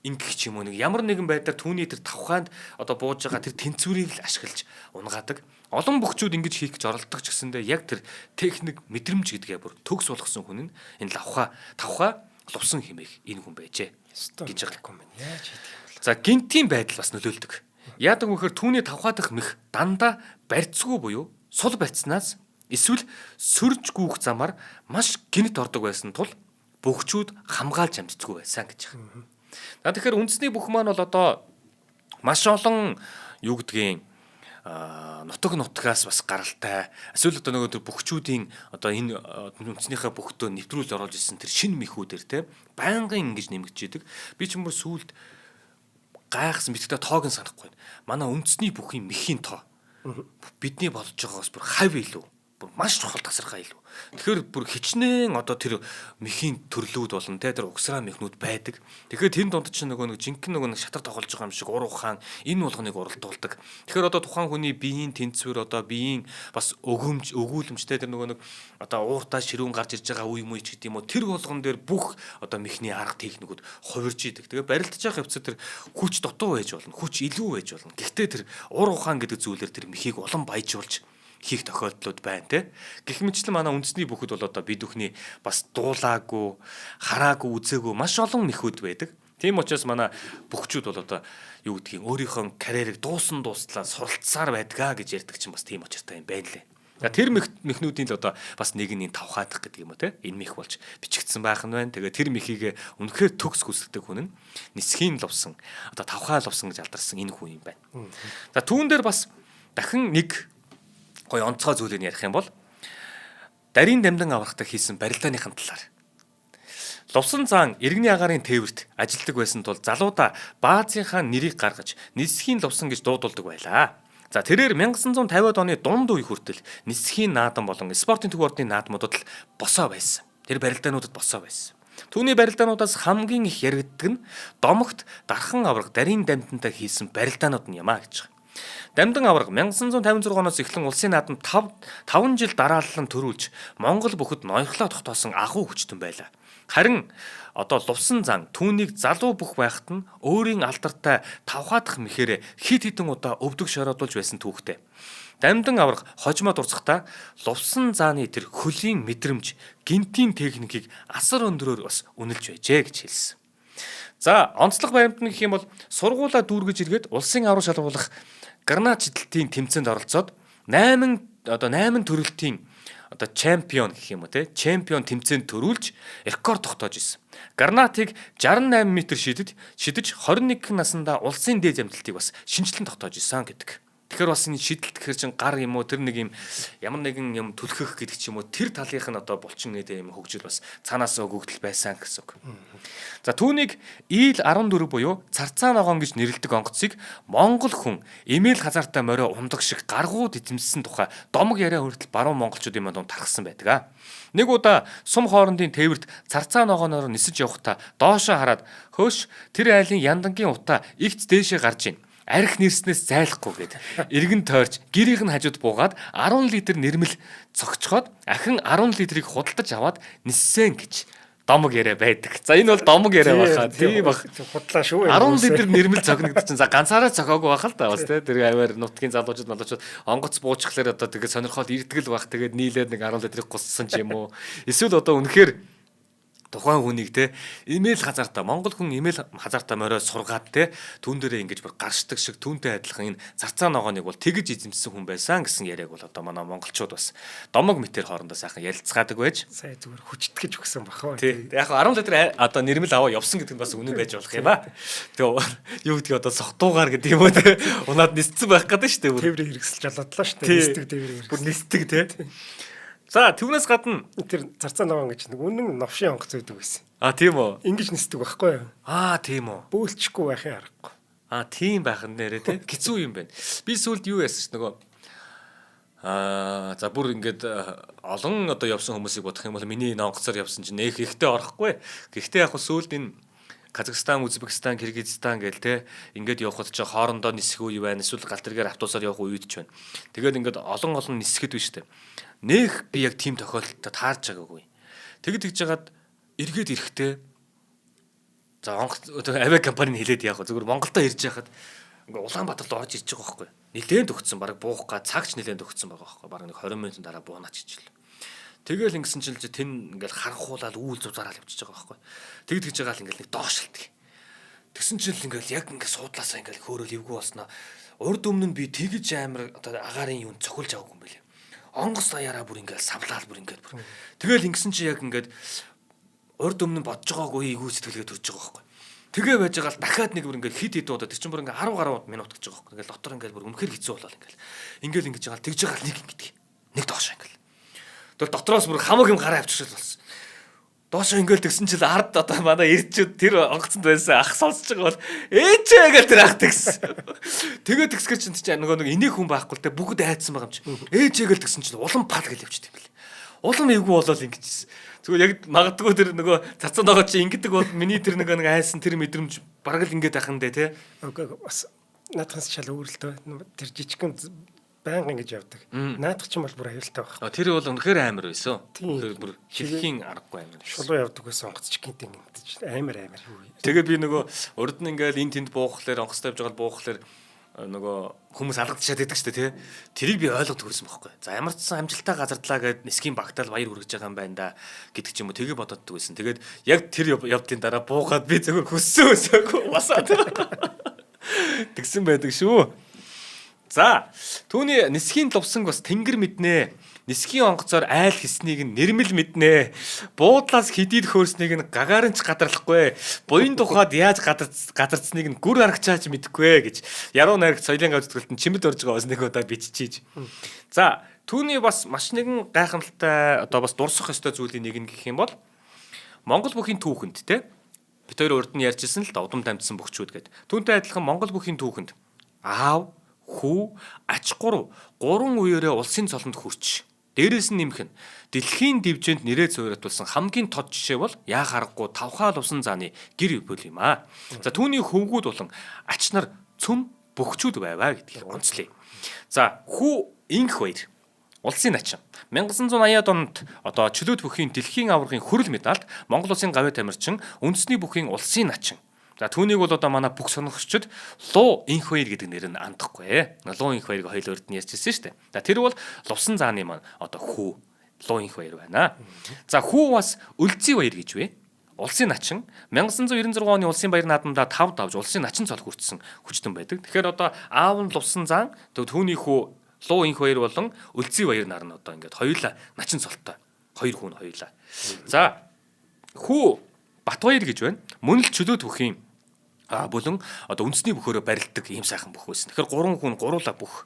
ингэх ч юм уу нэг ямар нэгэн байдлаар түүний тэр тавхаанд одоо бууж байгаа тэр тэнцвэрийг л ашиглаж унгаадаг. Олон бөхчүүд ингэж хийх гэж оролддог ч гэсэндээ яг тэр техник мэдрэмж гэдгээ бүр төгс болгосон хүн нь энэ тавхай Лувсан хэмээх энэ хүн байжээ гэж байгаа юм байна. Яаж хийдэг юм бэ? За гинтийн байдал бас нөлөөлдөг. Яадаг вөхөр түүний тавхай дахь мэх дандаа барьцгүй буюу сул барьцнаас эсвэл сөрж гүүх замаар маш гинт ордог байсан тул бөхчүүд хамгаалж амждаггүй байсан гэж байна. За тэгэхээр үндэсний бүх маань бол одоо маш олон юу гэдгийг нутгаас бас гаралтай эсвэл одоо нөгөө тэр бөхчүүдийн одоо энэ үндэснийхээ бөхтөө нэвтрүүлж оруулж ирсэн тэр шинэ мэхүүдэр те байнгын ингэж нэмэгдэж идэг. Би ч юм уу сүулт гайхсан битгтээ тоог нь санахгүй байна. Манай үндэсний бүхийн мэхийн тоо бидний болж байгаагаас бүр хавь илүү бүр маш чухал тасархай илүү. Тэгэхээр бүр хичнээн одоо тэр мэхийн төрлүүд болон те тэр угсраа мэхнүүд байдаг. Тэгэхээр тэр донд чинь нөгөө жинхэнэ нөгөө шатар тоглож байгаа юм шиг ур ухаан энэ болгоныг уралдуулдаг. Тэгэхээр одоо тухайн хүний биеийн тэнцвэр одоо биеийн бас өгүүлэмжтэй тэр нөгөө нэг одоо ууртаа ширүүн гарч ирж байгаа үе мууч гэдэг юм уу тэр болгон дээр бүх одоо мэхний арга техникүүд хувирж идэг. Тэгээ барилдаж байгаа хэвчээ тэр хүч дутуу байж болно, хүч илүү байж болно. Гэхдээ тэр ур ухаан гэдэг зүйлээр тэр мэхийг улам баяжуулж хийх тохиолдлууд байна те. Гэх мэтчлэн манай үндэсний бүхэд бол одоо бид бүхний бас дуулаагүй, хараагүй, үзээгүй маш олон мэхүүд байдаг. Тийм учраас манай бүхчүүд бол одоо юу гэдгийг өөрийнхөө карьерийг дуустлаа суралцсаар байдгаа гэж ярьдаг чинь бас тийм очиртай юм байна лээ. За тэр мэхнүүдийн л одоо бас нэг нь тавхаадах гэдэг юм уу те. Энэ мэх болж бичигдсэн байх нь байна. Тэгээ тэр мехийг үнэхээр төгс хүсдэг хүн нь нисхийн Лувсан одоо тавхай Лувсан гэж алдарсан энэ хүн юм байна. За түүн дээр бас дахин нэг гой онцгой зүйлийг ярих юм бол дарийн дамдан аврахтаа хийсэн барилдааныхын талаар. Лувсан заан иргэний агаарын тээвэрт ажилладаг байсан тул залуудаа баазынхаа нэрийг гаргаж нисхийн Лувсан гэж дуудулдаг байлаа. За тэрээр 1950-ад оны дунд үе хүртэл нисхийн наадам болон спортын төв ордны наадмуудад л босоо байсан. Тэр барилдаануудад босоо байсан. Түүний барилдаануудаас хамгийн их яригддаг нь домогт дархан аврах дарийн дамтантай хийсэн барилдаанууд нь юмаа гэж байна. Дамдан авраг 1956 оноос эхлэн улсын наадамд 5 жил дараалан төрүүлж Монгол бүхэд ноёрхлоо тогтоосон ахуй хүчтэн байлаа. Харин одоо Лувсан зан түүнийг залуу бүх байхад нь өөрийн алдартай тавхай дахь мэхээр хид хідэн удаа өвдөг шороодуулж байсан түүхтэй. Дамдан авраг хожимоо дурцахтаа Лувсан зааны тэр хөлийн мэдрэмж, гинтийн техникийг асар өндөрөөр бас үнэлж байжээ гэж хэлсэн. За онцлог баримтан гэх юм бол сургуулаа дүүргэж иргэд улсын авраг шалгуулах гранат чидэлтийн тэмцээнд оролцоод 8 төрөлтийн одоо чемпион гэх юм уу те чемпион тэмцээнд төрүүлж рекорд тогтоож исэн. Гранатыг 68 м шидэж 21 наснда улсын дээд амжилтыг бас шинжлэн тогтоож исэн гэдэг Тэгэхээр бас энэ шидэлт гэхэр чин гар юм уу тэр нэг юм ямар нэгэн юм түлхэх гэдэг ч юм уу тэр талынх нь одоо булчин гэдэг юм хөгжил бас цаанаас өгөгдөл байсан гэсэн үг. За түүнийг ил 14 буюу царцаа ногоон гэж нэрлэдэг онгоцыг монгол хүн эмээл хазаартаа морио ундаг шиг гаргууд эзэмссэн тухай домог яриа хүртэл баруун монголчуудын манд тархсан байдаг. Нэг удаа сум хоорондын тээвэрт царцаа ногооноор нисэж явахдаа доошоо хараад хөөш тэр айлын яндангийн утаа игц дээшээ гарч ийн. Арх нэрснээс зайлахгүй гэд. Иргэн тойрч гэрийнх нь хажууд буугаад 10 литр нэрмэл цогцоход ахин 10 литрийг худалдаж аваад ниссэн гэж домог яриа байдаг. За энэ бол домог яриа баха. Тийм бах. Худлаа шүү. 10 литр нэрмэл цогногдчихсан. За ганцаараа цохоогүй баха л та бас тий. Тэр аваар нутгийн залуучууд онгоц буучглаар одоо тэгээд сонирхоод ирдгэл бах. Тэгээд нийлээд нэг 10 литрийг гуссан ч юм уу. Эсвэл одоо үнэхээр тухайн хүнийг те имэйл хазаартаа монгол хүн имэйл хазаартаа морой сургаад те түн дээрээ ингэж бүр гаршдаг шиг түүнтэй адилхан энэ зарцаа ногооныг бол тэгж эзэмсэн хүн байсан гэсэн яриаг бол одоо манай монголчууд бас домог мэтэр хоорондоо сайхан ярилцгаадаг байж сая зүгээр хүчтгэж өгсөн бахаа. Тий. Яг 10 литр одоо нэрмэл аваа явсан гэдэг нь бас үнэн байж болох юм ба. Тэгээ юу гэдгийг одоо сохтуугаар гэдэг юм уу те унаад нисцэн байх гэдэг шүү дээ. Тээврийг хэрэгсэлж болоодлоо шүү дээ. Нисдэг тээврийг. Бүр нисдэг те. За түүнээс гадна тэр зарцаа ногоон гэж нэг үнэн новшийн онгоц байдаг байсан. Тийм үү. Ингиж нисдэг байхгүй юу? Тийм үү. Бөөлчихгүй байхын аргагүй. Тийм байх нь нэрээ те. Хэцүү юм байна. Би сүүлд юу яасан ш нөгөө за бүр ингээд олон одоо явсан хүмүүсийг бодох юм бол миний энэ онгоцоор явсан чинь нэх ихтэй орохгүй. Гэхдээ яг сүүлд энэ Казахстан, Узбекистан, Киргизстан гээл те ингээд явхад ч хоорондоо нисэх үе байна. Эсвэл галтргаар автобусаар явах үед ч байна. Тэгээд ингээд олон нисгэд биш те. Нэх би яг тийм тохиолдолд таарч байгаагүй. Тэгж жагаад эргээд ирэхдээ за онгоц авиа компанийн хэлээд яах вэ? Зүгээр Монголдо ирж яхад ингээ Улаанбаатарт орж ирж байгаа байхгүй. Нилээнд өгцсөн баг буух га цагч нилээнд өгцсөн байгаа байхгүй. Баг нэг 20 минутын дараа буунаач хичээл. Тэгэл ингэсэн чинь тэн ингээл харанхуулаад үүл зузаараа явчихж байгаа байхгүй. Тэгж байгаа л ингээл нэг доошилтг. Тэгсэн чинь ингээл яг ингээ суудлаасаа ингээл хөөрөл эвгүй болсноо. Урд өмнө нь би тэгж амар одоо агаарын юунд цохилж аваагүй юм байлээ. Онгоц даяараа бүр ингээл савлаад бүр ингээд бүр. Тэгэл ингэсэн чи яг ингээд урд өмнө бодож байгаагүй эйгүү сэтгэлгээ төрж байгаа байхгүй. Тэгээ байж байгаа л дахиад нэг бүр ингээд хит хит удаа тэр чинь бүр ингээд 10 гаруй минут гэж байгаа байхгүй. Ингээл дотор ингээд бүр үнэхээр хэцүү болол ингээл ингэж байгаа л тэгж байгаа л нэг ингэдэг. Нэг доошоо ингээл. Тэр дотроос бүр хамаг юм гараа авчихшил болсон. Доошоо ингээл тэгсэн чил ард одоо манай ирчүүд тэр онгоцонд байсан ах сонсож байгаа бол ээжээ гэл тэр ах тэгсэн. Тэгээ тэгсгэр чинь нөгөө нэг энийг хүн байхгүй л те бүгд айдсан байгаа юм чи. Ээжээ гэл тэгсэн чинь улам пал гэл явчихсан юм бэл. Улам эвгүй болол ингэжсэн. Зүгээр яг магадгүй тэр нөгөө цацаа ногоо чи ингэдэг бол миний тэр нэг айсан тэр мэдрэмж бараг л ингэж ахын дээ те. Окей бас наадхаас шал өөрлөлтөө тэр жижигхэн байнга ингэж явдаг. Наадах ч юм бол бүр аюултай байх. Тэр бол үнэхээр амар байсан. Бүр хэлхийн аргагүй амар. Шулуу явдаг байсан онгоц чигэнтэй ингэж амар. Тэгээд би нөгөө урд нь ингээл эн тэнд буухлаар онгоцтой явж байгаа буухлаар нөгөө хүмүүс алгадчихад байдаг шүү дээ тий. Тэрийг би ойлгодог байсан байхгүй. За ямар ч сан амжилттай газардлаа гэд нисхийн багтаал баяр хүргэж байгаа юм байна да гэдэг ч юм уу тэгээ бододдаг байсан. Тэгээд яг тэр явдлын дараа буухад би зөвхөн хөссөөсөөгүй басаад тэгсэн байдаг шүү. За түүний нисхийн лувсан бас тэнгэр мэднэ. Нисхийн онгоцоор айл хийснийг нь нэрмэл мэднэ. Буудлаас хидийд хөөрснийг нь гагаарынч гадарлахгүй. Буян тухайд яаж гадарцсныг нь гүр аргачаач мэдэхгүй гэж яруу найрагч соёлын гавьцэтгэлтэн чимэд орж байгаа бас нэг удаа биччихийж. За түүний бас маш нэгэн гайхамшигтай одоо бас дурсах ёстой зүйлийн нэг нь гэх юм бол Монгол бүхийн түүхэнд те бид хоёр урд нь ярьжсэн л да удам дамжсан бөхчүүд гээд. Түүнтэй адилхан Монгол бүхийн түүхэнд аав, хүү, ач гурав гурван үеэрээ улсын цолонд хүрч дээрээс нь нэмэх нь дэлхийн дивжинд нэрээ зүйрэтүүлсэн хамгийн тод жишээ бол яах аргагүй тавхаал усан зааны гэр бүл юм аа. За түүний хөвгүүд болон ач нар цөм бөхчүүд байваа гэдгийг онцлие. За хүү инх баяр улсын начин 1980-аад онд одоо чөлөөт бүхийн дэлхийн аваргын хөрөл медальд Монгол улсын гавьяа тамирчин үндэсний бүхийн улсын начин. За түүнийг бол одоо манай бүх сонирхчид Луу инх баяр гэдэг нэр нь андахгүй. Луу инх баярыг хоёул урд нь ярьжсэн шүү дээ. За тэр бол лувсан зааны маань одоо хүү Луу инх баяр байна. За хүү бас Өлзий баяр гэж вэ. Улсын начин 1996 оны улсын баяр наадамдаа 5 давж улсын начин цол хүртсэн хүчтэн байдаг. Тэгэхээр одоо аав нь лувсан зан түүний хүү Луу инх баяр болон Өлзий баяр нар нь одоо ингээд хоёулаа начин цолтой. Хоёр хүн хоёулаа. За хүү Батбаяр гэж байна. Мөн л чөлөөт бүхийн болон одоо үндэсний бөхөөрөө барилдаг ийм сайхан бүх байсан. Тэгэхээр 3 хүн гуруула бүх.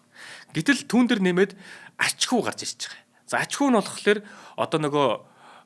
Гэтэл түүн дээр нэмээд ачхүү гарч ирж байгаа. За ачхүү нь болохоор одоо нөгөө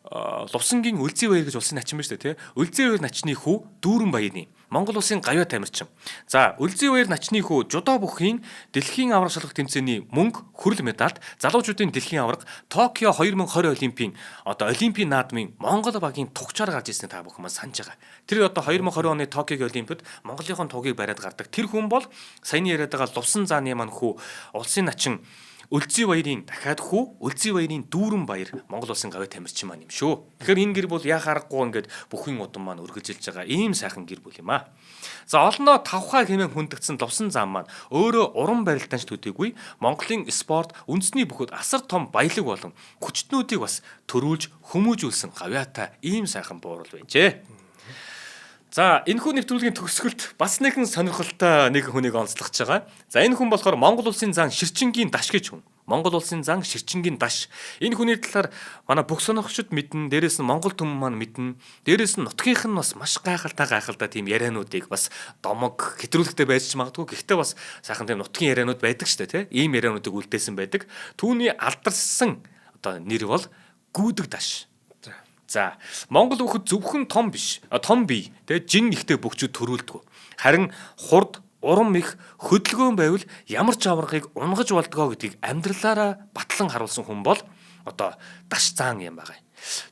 Лувсангийн Үлзий баяр гэж улсын начин байна шүү дээ, тий. Үлзий баяр начны хүү Дүүрэн Баярны Монгол улсын гавьяа тамирчин. За Үлзий баяр начны хүү жудоо бүхийн дэлхийн аварга шалгах тэмцээний мөнгө, хүрэл медальт, залуучуудын дэлхийн аварга, Токио 2020 олимпийн олимпийн наадмын Монгол багийн тугчаар гарч ирсэн та бүхэн маань санаж байгаа. Тэр одоо 2020 оны Токиогийн олимпиад Монголынхон тугийг бариад гардаг. Тэр хүн бол саяны яриад байгаа Лувсан зааны маань хүү улсын начин Үлзий баярын дахиад хүү Үлзий баярын Дүүрэн Баяр Монгол улсын гавьяа тамирчин маань юм шүү. Тэгэхээр энэ гэр бүл яа харахгүй ингээд бүхэн удам маань үргэлжилж байгаа ийм сайхан гэр бүл юм аа. За олноо тавхаа хэмээн хүндэгдсэн Лувсан зам маань өөрөө уран барилтаанч төдийгүй Монголын спорт үндэсний бүхөд асар том баялаг болон хүчтнүүдийг бас төрүүлж хүмүүжүүлсэн гавьяатай ийм сайхан буурал байжээ. За энэ хүн нэвтрүүлгийн төгсгөлд бас нэгэн сонирхолтой нэг хүнийг онцлогч байгаа. За энэ хүн болохоор Монгол улсын зан Ширчингийн Даш гэж хүн. Монгол улсын зан Ширчингийн Даш. Энэ хүний талаар манай бүх сонирхогчид мэднэ. Дээрээс нь Монгол түмэн маань мэднэ. Дээрээс нь нутгийнх нь бас маш гайхалтай тийм яриануудыг бас домог хэтрүүлэгтэй байж магадгүй. Гэхдээ бас сайхан тийм нутгийн ярианууд байдаг шүү дээ, тийм. Ийм яриануудыг үлдээсэн байдаг. Түүний алдарсан нэр бол Гүйдэг Даш. За Монгол бүхэд зөвхөн том биш, том бий, жин ихтэй бөхчүүд төрүүлдэг. Харин хурд, урам их, хөдөлгөөн байвал ямар ч аваргыг унгаж болдгоо гэдгийг амьдралаараа батлан харуулсан хүн бол Даш заан юм байна.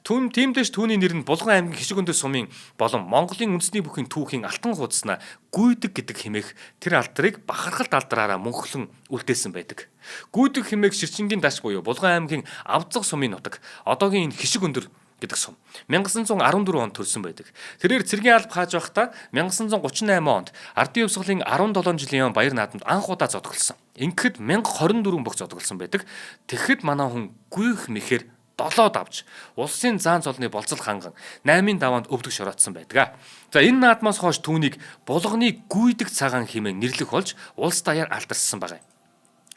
Тиймдээш түүний нэр нь Булган аймгийн Хишиг өндөр сумын болон Монголын үндэсний бүхийн түүхийн алтан хуудаснаа Гүйдэг гэдэг хэмээх тэр алдрыг бахархалт алдраараа мөнхлөн үлдээсэн байдаг. Гүйдэг хэмээх Ширчингийн Даш буюу Булган аймгийн Авзаг сумын нутаг, одоогийн энэ Хишиг өндөр гэдэг сум 1914 онд төрсэн байдаг. Тэрээр цэргийн алба хааж байхдаа 1938 онд Ардын Хувьсгалын 17 жилийн баяр наадамд анх удаа зодголсон. Ингэхэд 1024 бүх зодголсон байдаг. Тэгэхэд манай хүн гүйх мэхээр 7 давж улсын заан цолны болцол ханган 8-ын даваанд өвдөг шороотсон байдаг. За энэ наадмаас хойш түүнийг Булганы Гүйдэг цагаан хэмээн нэрлэх болж улс даяар алдарсан байна.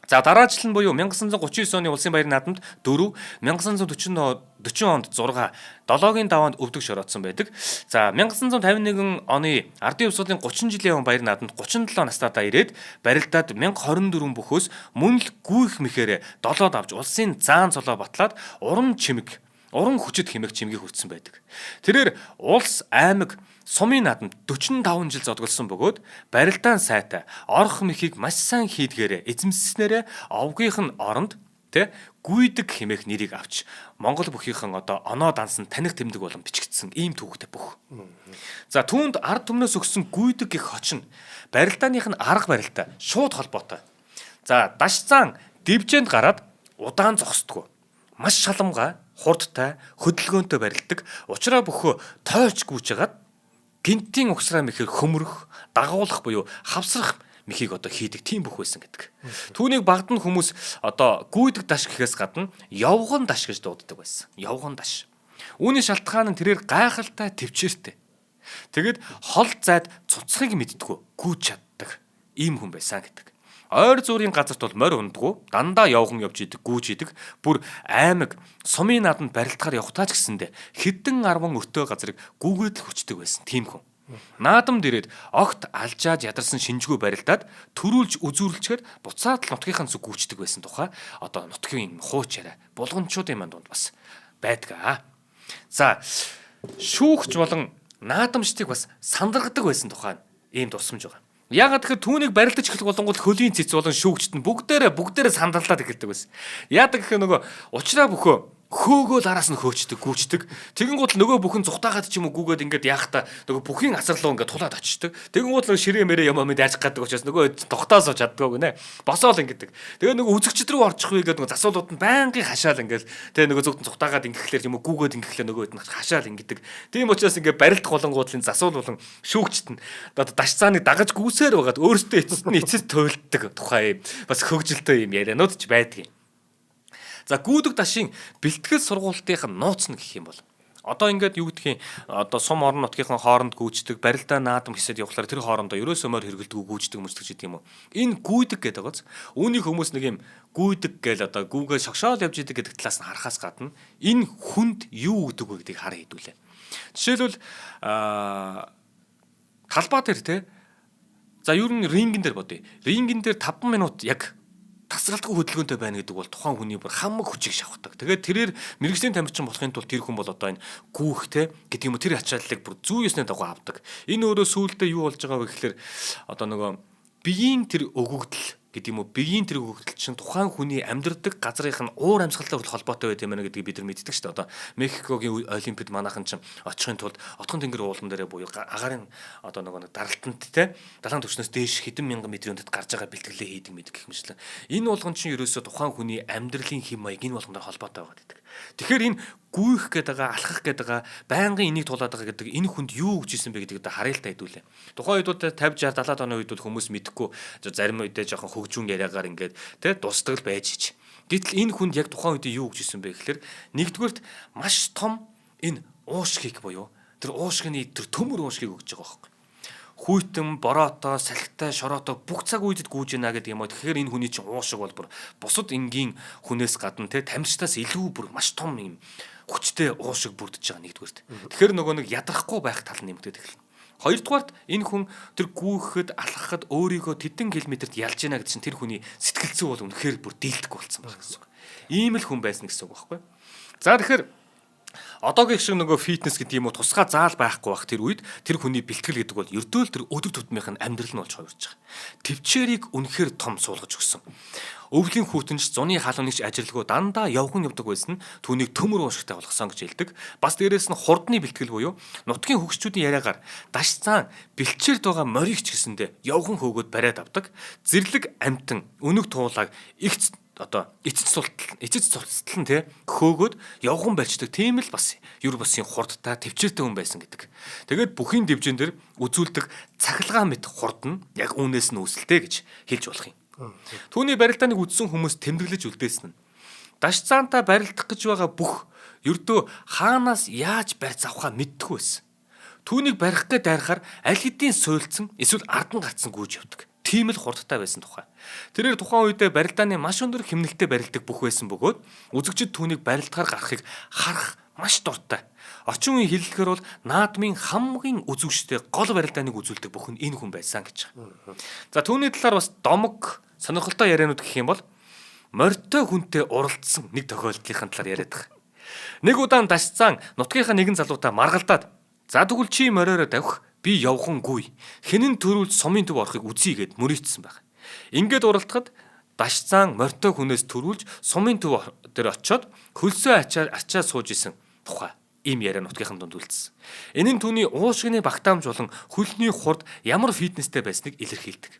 За дараачлал нь буюу 1939 оны улсын баяр наадамд 4, 1940 онд 6, 7-гийн даваанд өвдөг шороотсон байдаг. За 1951 оны Ардын Хувьсгалын 30 жилийн баяр наадамд 37 настайдаа ирээд барилдаад 1024 бөхөөс мөн л гүйх мэхээр 7 давж улсын заан цолоо батлаад уран хүчит хэмээх чимгийг хүртсэн байдаг. Тэрээр улс аймаг сумын наадамд 45 жил зодголсон бөгөөд барилдаан сайтай орох мэхийг маш сайн хийдгээрээ эзэмсснээрээ овгийнх нь оронд Гүйдэг хэмээх нэрийг авч Монгол бүхийнхэн оноо дансан таних тэмдэг болон бичигдсэн ийм түүхтэй бүх. За түүнд ард түмнээс өгсөн Гүйдэг гэх хоч нь барилдааных нь арга барилтай шууд холбоотой. За Даш заан дивжээнд гараад удаан зогсдгоо. Маш шаламгай, хурдтай, хөдөлгөөнтэй барилдаг. Учраа бөхөө тойч гүйжгаад гинтийн угсраа мэхэр хөмрөх, дагуулах буюу хавсрах мэхийг хийдэг тийм бүх байсан гэдэг. Түүнийг багад нь хүмүүс Гүйдэг Даш гэхээс гадна Явган Даш гэж дууддаг байсан. Явган Даш. Үүний шалтгаан нь тэрээр гайхалтай төвчээртэй. Тэгэд хол зайд цуцхыг мэддэггүй гүйж чаддаг ийм хүн байсан гэдэг. Ойр зүрийн газарт бол морь ундаггүй, дандаа явган явж идэг, гүйж идэг. Бүр аймаг сумын наадамд барилдахаар явахтаа ч гэсэндэ хэдэн 10 өртөө газрыг гүйгээд л хүчдэг байсан тийм хүн. Наадамд ирээд огт алжааж ядарсан шинжгүй барилдаад төрүүлж үзүүрлчээр буцаад л нутгийнхаа зүг гүйчдэг байсан тухай нутгийн хууч яриа булганчуудын манд донд бас байдгаа. За шүүгч болон наадамчдыг бас сандаргадаг байсан тухай ийм тусламж байгаа. Яагаад тэгэхээр түүнийг барилдаж эхлэх болонгууд хөлийн цэц болон шүүгчт нь бүгдээрээ сандарлаад эхэлдэг байсан. Яадаг гэхээр нөгөө учраа бөхөө хөөгөөл араас нь хөөчдөг, гүйчдэг. Тэгэнгүүт л нөгөө бүхэн зүхтаагаад ч юм уу гүгээд ингээд яахта нөгөө бүхийн асарлуу ингээд тулаад очдөг. Тэгэнгүүт л ширээ мэрээ юм амид яаж гадаг учраас нөгөө тогтоосоо чаддгүй гинэ. Босоол ингээд. Тэгээ нөгөө үзэгчд рүү орчих вэ гэдэг нөгөө засуулууд нь байнгын хашаал ингээд тэгээ нөгөө зүгтэн зүхтаагаад ингэхлээр юм уу гүгээд ингэхлээр нөгөө хэд хашаал ингээд. Тийм учраас ингээд барилдах болонгуудлын засуул болон шүүгчт нь Даш зааныг дагаж гүйсээр байгаад өөртөө эцэст туйлддаг тухай бас хөгжилтэй юм ярианууд ч байдаг юм. За Гүйдэг Дашийн бэлтгэл сургуулийнхын нууц нь гэх юм бол ингээд юу гэдгийг сум орон нутгийнхын хооронд гүйждэг барилдаа наадам хэсэд явахлаар тэр хоорондоо ерөөсөө морь хэргэлдэг гүйждэг мөсдөг гэдэг юм уу. Энэ Гүйдэг гэдэг байгааз үүнийг хүмүүс нэг юм Гүйдэг гээл гүүгээ шогшоол явж идэг гэдэг талаас нь харахаас гадна энэ хүнд юу өгдөг вэ гэдгийг хараа хэдүүлээ. Жишээлбэл талбай дээр За ер нь рингэн дээр бодъё. Рингэн дээр 5 минут яг тасралтгүй хөдөлгөөнтэй байна гэдэг бол тухайн хүний бүр хамаг хүчийг шавхдаг. Тэгээд тэрээр мэрэгжлийн тамирчин болохын тулд тэр хүн бол одоо энэ гүүхтэй гэдэг юм уу тэр ачааллыг бүр зүү ёсны дагуу авдаг. Энэ өөрөө сүүлдээ юу болж байгаа вэ гэхээр одоо нөгөө биеийн тэр өгөгдөл гэдэг юм уу биеийн тэр өгөгдөл чинь тухайн хүний амьдардаг газрынх нь уур амьсгалтай холбоотой байт юм байна гэдгийг бид нар мэддэг шүү дээ. Одоо Мексикогийн олимпиад манайхан чинь очихын тулд отхон тэнгэр уулан дээрээ буюу агаарын одоо нөгөө даралтанд те далайн түвшнээс дээш хэдэн мянган метрийн өндөд гарч байгаа бэлтгэлээ хийдэг мэд гэх мэтлэн. Энэ болгон чинь ерөөсөө тухайн хүний амьдралын хэм маяг энэ болгоноор холбоотой байгаа гэдэг. Тэгэхээр энэ гүйх гэдэг байгаа, алхах гэдэг байгаа, байнгын энийг тулаад байгаа гэдэг энэ хүнд юу гэж хэлсэн бэ гэдгийг одоо харъялтаа хэдүүлээ. Тухайн үед бол 50 60 70 оны үед бол хүмүүс мэдэхгүй зарим үедээ жоохон хөгжүүн яриагаар ингээд тэ дустал байж ич. Гэтэл энэ хүнд яг тухайн үед юу гэж хэлсэн бэ гэхээр нэгдүгээрт маш том энэ уушгийг буюу тэр уушгины тэр төмөр уушгийг өгж байгаа байхгүй. Хүйтэн, бороотой, салхитай, шороотой бүх цаг үедэд гүйж гинэ гэдэг юм аа. Тэгэхээр энэ хүний чинь уушиг бол бүр бусад энгийн хүнээс гадна те тамирчтаас илүү бүр маш том юм хүчтэй уушиг бүрдэж байгаа нэгдүгээрт. Тэгэхээр нөгөө нэг ядрахгүй байх тал нэмэгдээд эхэлнэ. Хоёрдугаарт энэ хүн тэр гүйхэд алхахад өөрийгөө тэдэн километрт ялж гинэ гэдэг чинь тэр хүний сэтгэл зүй бол үнэхээр бүр дийлдэхгүй болсон байна гэсэн үг. Ийм л хүн байсан гэсэн үг байхгүй. За тэгэхээр одоогийн шиг нөгөө фитнес гэдэг юм уу тусгай заал байхгүй бах тэр үед тэр хүний бэлтгэл гэдэг бол ердөөл тэр өдөр тутмынх нь амьдрал нь болж хувирж байгаа. Төвчээрийг үнэхээр том суулгаж өгсөн. Өвлийн хүүтэнч зуны халуунагч ажилгүй дандаа явган явдаг байсан нь түүнийг төмөр уушигтай болгосон гэж хэлдэг. Бас дээрэс нь хурдны бэлтгэл буюу нутгийн хөгшчүүдийн яриагаар даш цаан бэлчээрд байгаа морийг ч гэсэндэ явган хөөгөөд бариад авдаг. Зэрлэг амтан өнөг туулааг ихц одоо эцэц цултал нь те хөөгөөд явган барьчдаг тийм л бас юр басын хурдтай төвчээртэй хүн байсан гэдэг. Тэгээд бүхийн дэвжэн дээр үзүүлдэг цахилгаан мэт хурд нь яг үүнээс нь үүсэлтэй гэж хэлж болох юм. Түүний барилдааныг үзсэн хүмүүс тэмдэглэж үлдээсэн нь даш цаантаа барилдах гэж байгаа бүх ердөө хаанаас яаж барьц авахаа мэддэг байсан. Түүнийг барих гээд дайрахаар аль хэдийн суйлцсан эсвэл ардан гарцсан гүйж явдаг. Тийм л хурдтай байсан тухай. Тэрээр тухайн үедээ барилдааны маш өндөр хэмнэлтэд барилдаг бүх байсан бөгөөд үзэгчид түүнийг барилдахаар гарахыг харах маш дуртай. Орчин үеийн хэллэгээр бол наадмын хамгийн үзүүштэй гол барилдааныг үзүүлдэг бүхэн энэ хүн байсан гэж байгаа. За түүний талаар бас домог сонирхолтой яриануд гэх юм бол морьтой хүнтэй уралдсан нэг тохиолдлын талаар яриад байгаа. Нэг удаан дашцаан нутгийнхаа нэгэн залуутай маргалдаад за тэгвэл чи мориороо давх би явхангүй. Хинэн төрүүлж сумын төв орохыг үзье гэд мөрийдсэн баг. Ингээд уралдахад дашцаан морьтой хүнээс төрүүлж сумын төв дээр очиод хөлсөө ачаа сууж исэн тухай ийм яриа нутгийнхын дунд үлдсэн. Энэ нь түүний уушгины багтаамж болон хөлний хурд ямар фитнестэй байсныг илэрхийлдэг.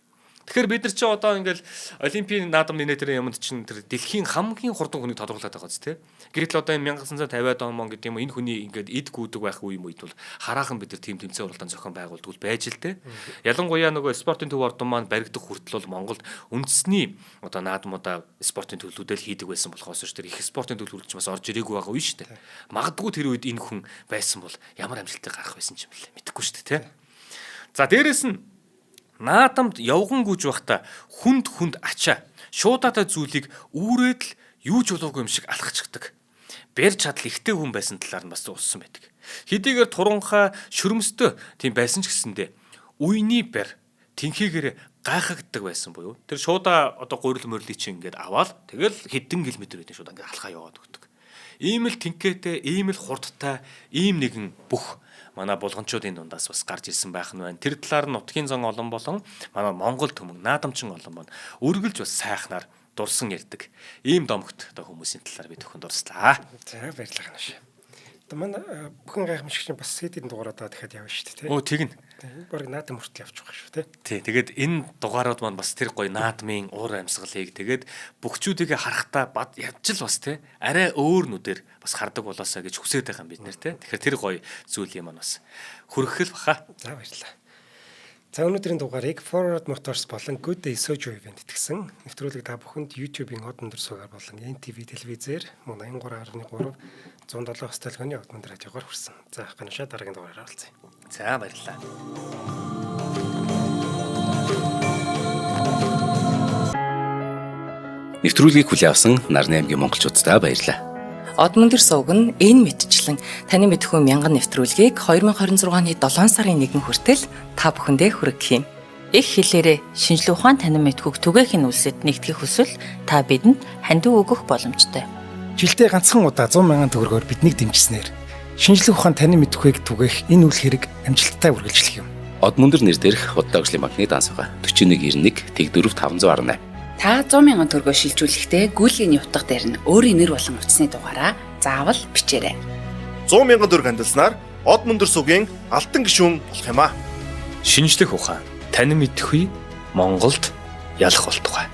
Тэгэхээр бид нар чи одоо ингээл олимпийн наадам нэнэтэр юмд чинь тэр дэлхийн хамгийн хурдан хүнийг тодруулаад байгаа зү тэ. Гэтэл одоо энэ 1950-аад он гэдэг юм энэ хүний ингээд эд гүйдэг байх үе үед бол хараахан бид нар тийм тэмцээн уралдаан зохион байгуулдаг бол байж л тэ. Ялангуяа нөгөө спортын төв ордон маань баригдах хүртэл бол Монголд үндэсний одоо наадмуудаа спортын төлөвлөлтөд хийдэг байсан болохоос ч тэр их спортын төлөвлөлт бас орж ирээгүй байгаа үе шүү дээ. Магадгүй тэр үед энэ хүн байсан бол ямар амжилттай гарах байсан ч юм бэлээ мэдэхгүй шүү дээ тэ. За дээрэс нь наадамд явган гүйж байхдаа хүнд ачаа шуудаатай зүйлийг үүрээд л юу ч болоогүй юм шиг алхацдаг. Барь чадал ихтэй хүн байсан талаар нь бас ууссан байдаг. Хэдийгээр туранхай шөрмөстэй тийм байсан ч гэсэндэ үений барь тэнхээгээр гайхагддаг байсан буюу тэр шуудаа одоо гурил мөрлий чинь ингээд аваад тэгэл хэдэн километр байдэн шуудаа ингээд алхаа яваад өгдөг. Ийм л тэнхээтэй, ийм л хурдтай, ийм нэгэн бүх манай булганчуудын дундаас бас гарч ирсэн байх нь байна. Тэр талаар нь нутгийн зан олон болон манай Монгол төмөн наадамчин олон байна. Үргэлж бас сайхнаар дурсан ярьдаг. Ийм домогт одоо хүмүүсийн талаар би төхөнд дурслаа. За баярлалаа ханаш. Одоо манай бүхэн гайхамшигч бас сэдийн дугаараа дахиад явна шүү дээ. Өө тэгнь. Бараг наадам хүртэл явж байгаа шүү дээ. Тий. Тэгээд энэ дугаарууд маань бас тэр гоё наадмын уур амьсгалыг тэгээд бүгчүүдийг харахтаа бад ядчил бас тий арай өөр нүдээр бас хардаг болоосаа гэж хүсэж байгаа юм бид нэр тий. Тэгэхээр тэр гоё зүйл юм бас хүрхэл баха. За баярлалаа. За өнөөдрийн дугаарыг Forward Motors болон Good Day Sojo event итгэсэн. Нэвтрүүлэг та бүхэнд YouTube-ийн од өндөр суугаар болон NTV телевизээр мөн 83.3 107 столгоны од өндөр хажуугаар хүрсэн. За ганашаа дараагийн дугаараар уулзъя. За баярлалаа. Нэвтрүүлгийг хүлээн авсан Нарны аймгийн монголчуудаа баярлалаа. Од мөндөр сувг нь энэ мэдчлэн таны мэдхүйн мянган нэвтрүүлгийг 2026 оны 7 сарын 1 хүртэл та бүхэндээ хүргэх юм. Их хэлээрээ шинжлэх ухаан танин мэдхүйг түгээхийн үлсэд нэгтгэх хүсвэл та бидэнд хандив өгөх боломжтой. Жилдээ ганцхан удаа 100,000 төгрөгөөр биднийг дэмжснээр шинжлэх ухаан танин мэдхүйг түгээх энэ үйл хэрэг амжилттай үргэлжлэх юм. Одмөндөр нэр дээрх Худалдаачлагын банкны данс байгаа 4191 Тэг 4508. Та 100,000 төгрөгөө шилжүүлэхдээ гүйлгээний утга дээр нь өөрийн нэр болон утасны дугаараа заавал бичээрэй. 100,000 төгрөг хандалснаар од мөндөр сүгийн алтан гишүүн болох юм а. Шинжлэх ухаан танин мэдхгүй Монголд ялах болтугай.